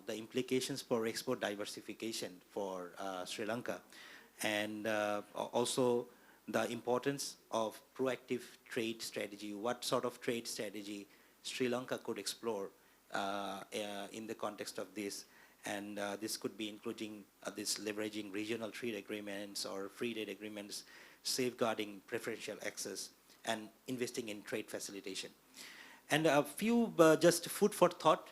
the implications for export diversification for Sri Lanka, and also the importance of proactive trade strategy. What sort of trade strategy Sri Lanka could explore in the context of this, and this could be including this leveraging regional trade agreements or free trade agreements, safeguarding preferential access, and investing in trade facilitation. And a few just food for thought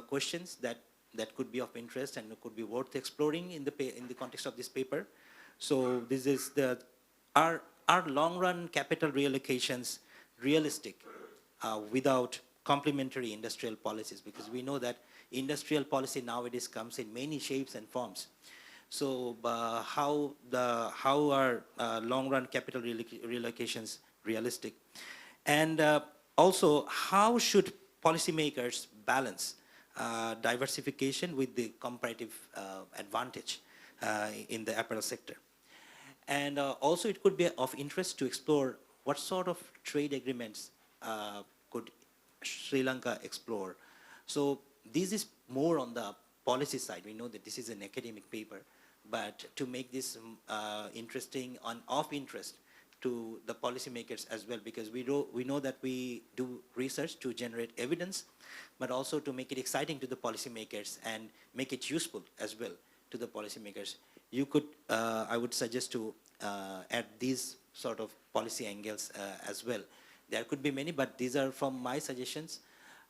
questions that could be of interest and could be worth exploring in the context of this paper. So this is are long-run capital reallocations realistic without complementary industrial policies? Because we know that industrial policy nowadays comes in many shapes and forms. So how are long-run capital reallocations realistic? And also, how should policymakers balance diversification with the comparative advantage in the apparel sector? And also, it could be of interest to explore what sort of trade agreements could Sri Lanka explore. So this is more on the policy side. We know that this is an academic paper, but to make this interesting and of interest to the policymakers as well, because we know that we do research to generate evidence, but also to make it exciting to the policymakers and make it useful as well to the policymakers. You could, I would suggest to add these sort of policy angles as well. There could be many, but these are from my suggestions.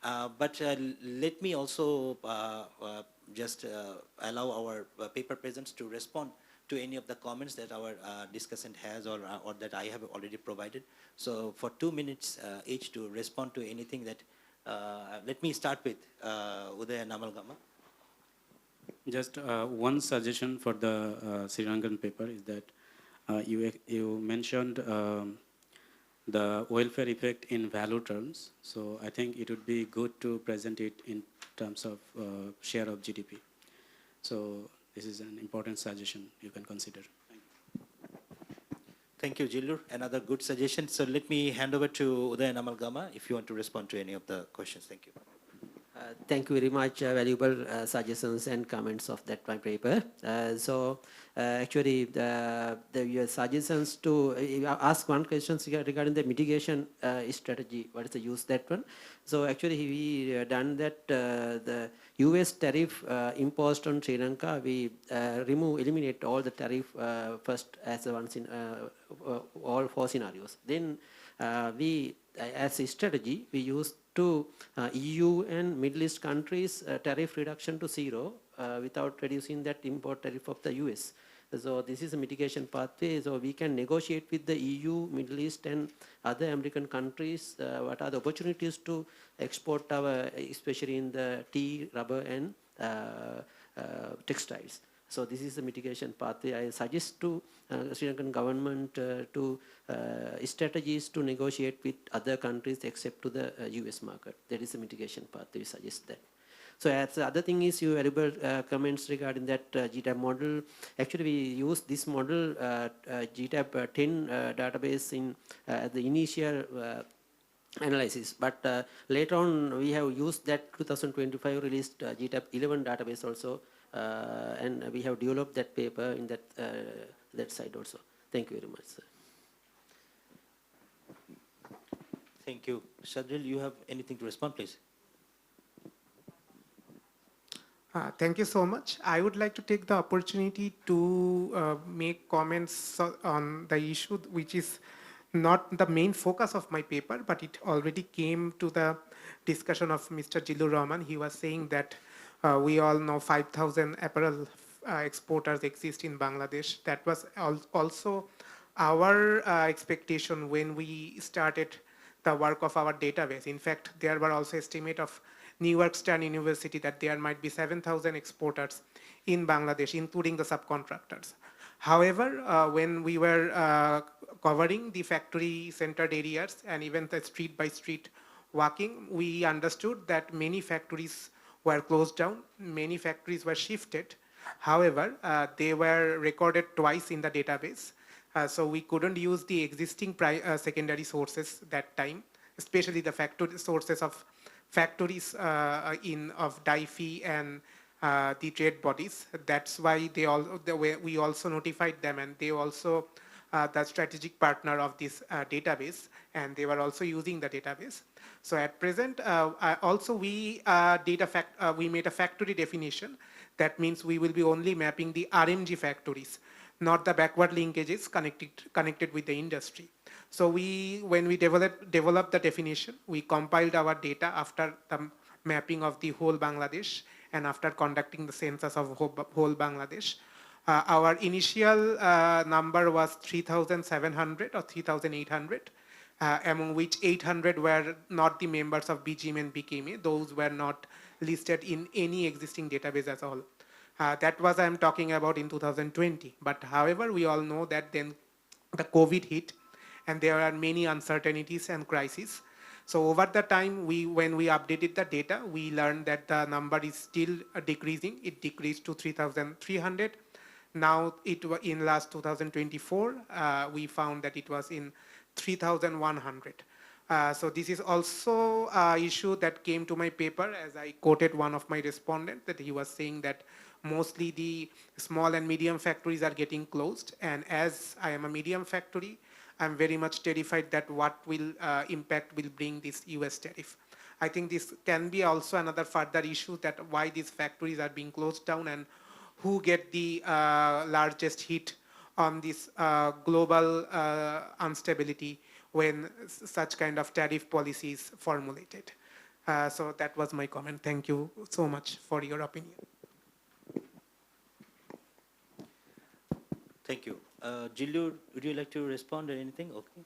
But let me also just allow our paper presenters to respond to any of the comments that our discussant has or that I have already provided. So for 2 minutes each to respond to anything that, let me start with Uday and Amalgama. Just one suggestion for the Sri Lankan paper is that you mentioned the welfare effect in value terms. So I think it would be good to present it in terms of share of GDP. So this is an important suggestion you can consider. Thank you, Jillur. Another good suggestion. So let me hand over to Uday and Amalgama if you want to respond to any of the questions. Thank you. Thank you very much, valuable suggestions and comments of that my paper. Actually, your suggestions to ask one question regarding the mitigation strategy. What is the use that one? So actually, we done that the U.S. tariff imposed on Sri Lanka. We eliminate all the tariff first as once in all 4 scenarios. Then we, as a strategy, we used to EU and Middle East countries tariff reduction to 0 without reducing that import tariff of the US. So this is a mitigation pathway. So we can negotiate with the EU, Middle East and other American countries what are the opportunities to export our, especially in the tea, rubber and textiles. So this is the mitigation pathway. I suggest to Sri Lankan government to strategies to negotiate with other countries except to the US market. That is the mitigation pathway. We suggest that. So as the other thing is your valuable comments regarding that GTAB model. Actually, we use this model GTAB 10 database in the initial analysis, but later on we have used that 2025 released GTAB 11 database also, and we have developed that paper in that that side also. Thank you very much, sir. Thank you. Shadril, you have anything to respond, please? Thank you so much. I would like to take the opportunity to make comments on the issue which is not the main focus of my paper, but it already came to the discussion of Mr. Jilur Rahman. He was saying that we all know 5,000 apparel exporters exist in Bangladesh. That was also our expectation when we started the work of our database. In fact, there were also estimate of New York Stern University that there might be 7,000 exporters in Bangladesh, including the subcontractors. However, when we were covering the factory-centered areas and even the street-by-street walking, we understood that many factories were closed down, many factories were shifted. However, they were recorded twice in the database, so we couldn't use the existing secondary sources that time, especially the factory sources of factories of DIFE and the trade bodies. That's why we also notified them, and they also the strategic partner of this database, and they were also using the database. So at present, also we made a factory definition. That means we will be only mapping the RMG factories, not the backward linkages connected with the industry. So when we developed the definition, we compiled our data after the mapping of the whole Bangladesh and after conducting the census of whole Bangladesh. Our initial number was 3,700 or 3,800, among which 800 were not the members of BGM and BKMA. Those were not listed in any existing database as a whole. That was I'm talking about in 2020. But however, we all know that then the COVID hit, and there are many uncertainties and crises. So over the time, when we updated the data, we learned that the number is still decreasing. It decreased to 3,300. Now, in last 2024, we found that it was in 3,100. So this is also an issue that came to my paper, as I quoted one of my respondents, that he was saying that mostly the small and medium factories are getting closed. And as I am a medium factory, I'm very much terrified that what impact will bring this US tariff. I think this can be also another further issue, that why these factories are being closed down and who get the largest hit on this global instability when such kind of tariff policy is formulated. So that was my comment. Thank you so much for your opinion. Thank you. Jillu, would you like to respond or anything? Okay.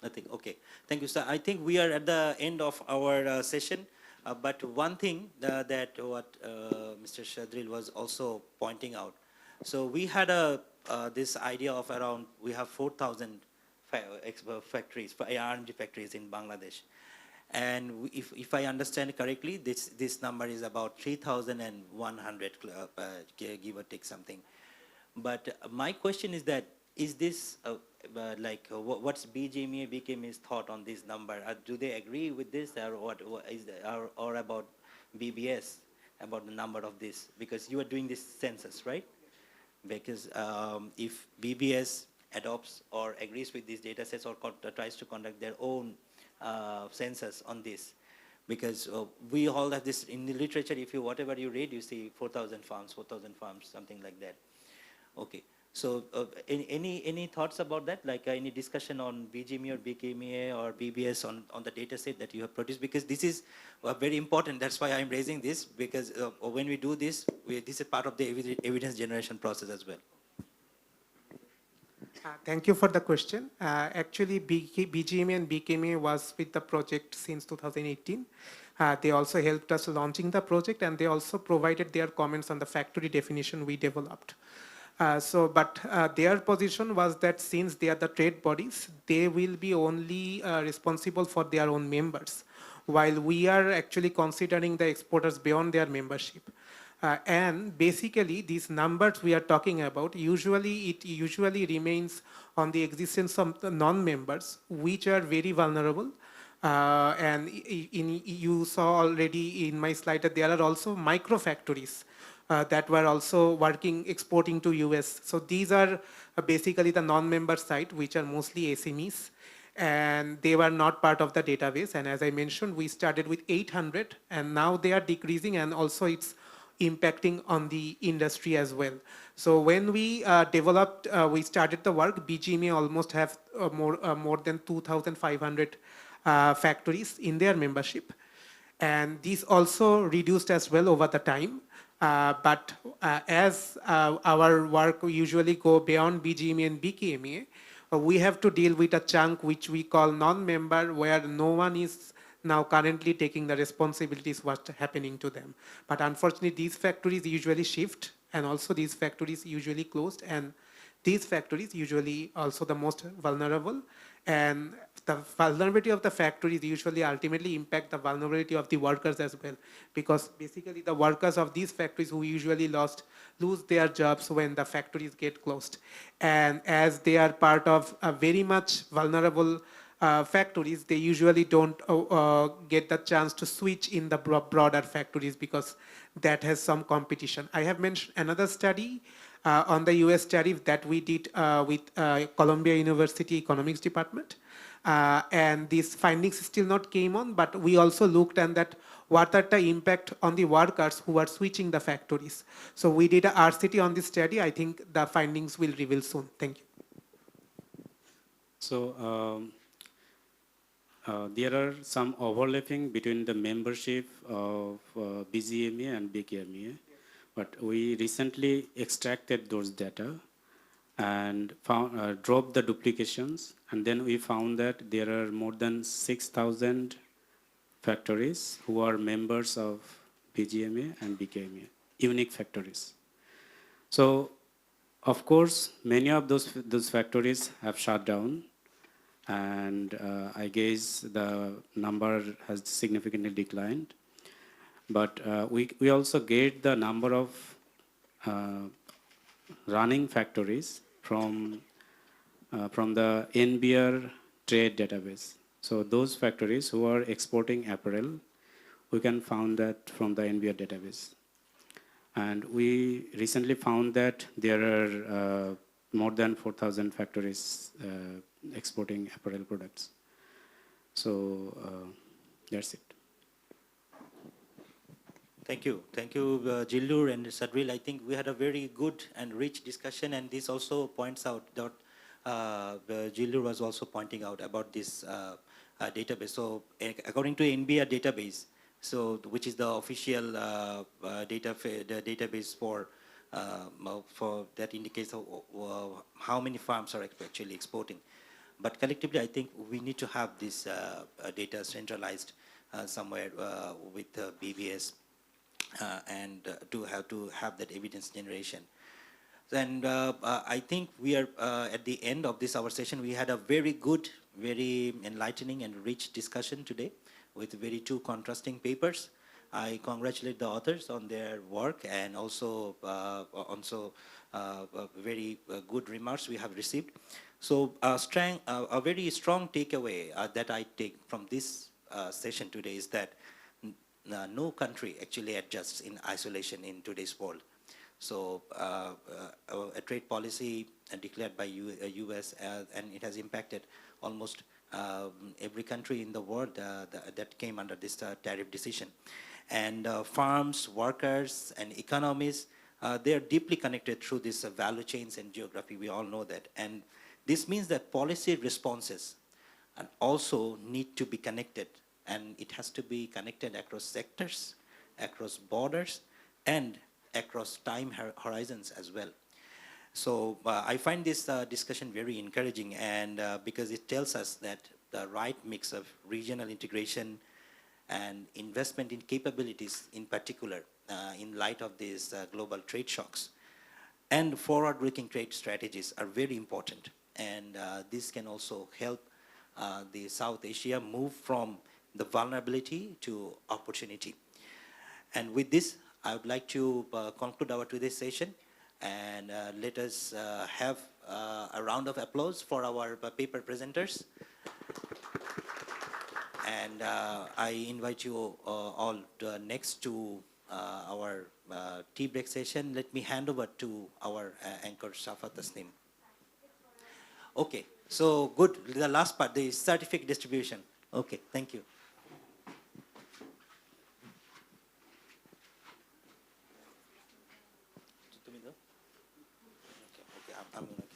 Nothing. Okay. Thank you, sir. I think we are at the end of our session. But one thing that what Mr. Shadril was also pointing out. So we had this idea of around, we have 4,000 factories, R&D factories in Bangladesh. And if I understand correctly, this number is about 3,100, give or take something. But my question is that, is this what's BGMA, BKMA's thought on this number? Do they agree with this, or what is or about BBS about the number of this? Because you are doing this census, right? Because if BBS adopts or agrees with these data sets or tries to conduct their own census on this, because we all have this in the literature, if you, whatever you read, you see 4,000 farms, something like that. Okay. So any thoughts about that? Like any discussion on BGME or BKME or BBS on the data set that you have produced? Because this is very important. That's why I'm raising this, because when we do this, this is part of the evidence generation process as well. Thank you for the question. Actually, BGMA and BKMA was with the project since 2018. They also helped us launching the project, and they also provided their comments on the factory definition we developed. But their position was that since they are the trade bodies, they will be only responsible for their own members, while we are actually considering the exporters beyond their membership. And basically, these numbers we are talking about, it usually remains on the existence of the non-members, which are very vulnerable. And you saw already in my slide that there are also micro factories that were also working, exporting to US. So these are basically the non-member side, which are mostly SMEs. And they were not part of the database. And as I mentioned, we started with 800, and now they are decreasing, and also it's impacting on the industry as well. So when we we started the work, BGMA almost have more than 2,500 factories in their membership. And these also reduced as well over the time. But as our work usually go beyond BGMA and BKMA, we have to deal with a chunk which we call non-member, where no one is now currently taking the responsibilities what's happening to them. But unfortunately, these factories usually shift, and also these factories usually closed, and these factories usually also the most vulnerable. And the vulnerability of the factories usually ultimately impact the vulnerability of the workers as well, because basically the workers of these factories who usually lose their jobs when the factories get closed. And as they are part of a very much vulnerable factories, they usually don't get the chance to switch in the broader factories, because that has some competition. I have mentioned another study on the US tariff that we did with Columbia University Economics Department. And these findings still not came on, but we also looked at that what are the impact on the workers who are switching the factories. So we did a RCT on this study. I think the findings will reveal soon. Thank you. So there are some overlapping between the membership of BGMA and BKMA, but we recently extracted those data and found, dropped the duplications, and then we found that there are more than 6,000 factories who are members of BGMA and BKMA, unique factories. So, of course, many of those factories have shut down, and I guess the number has significantly declined. But we also get the number of running factories from the NBR trade database. So those factories who are exporting apparel, we can find that from the NBR database. And we recently found that there are more than 4,000 factories exporting apparel products. So that's it. Thank you. Thank you, Jillur and Sadril. I think we had a very good and rich discussion, and this also points out that Jillur was also pointing out about this database. So according to NBR database, so which is the official database for that indicates how many farms are actually exporting. But collectively, I think we need to have this data centralized somewhere with BBS and to have that evidence generation. And I think we are at the end of this our session. We had a very good, very enlightening and rich discussion today with very two contrasting papers. I congratulate the authors on their work, and also very good remarks we have received. So a very strong takeaway that I take from this session today is that no country actually adjusts in isolation in today's world. So a trade policy declared by US, and it has impacted almost every country in the world that came under this tariff decision. And farms, workers, and economies, they are deeply connected through these value chains and geography. We all know that. And this means that policy responses and also need to be connected, and it has to be connected across sectors, across borders, and across time horizons as well. So I find this discussion very encouraging, and because it tells us that the right mix of regional integration and investment in capabilities in particular in light of these global trade shocks and forward-looking trade strategies are very important. And this can also help the South Asia move from the vulnerability to opportunity. And with this, I would like to conclude our today's session, and let us have a round of applause for our paper presenters. And I invite you all next to our tea break session. Let me hand over to our anchor, Shafa Tasnim. Okay, so good. The last part, the certificate distribution. Okay, thank you. Okay, I'm gonna give it.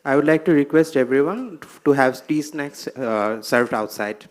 I would like to request everyone to have tea snacks served outside.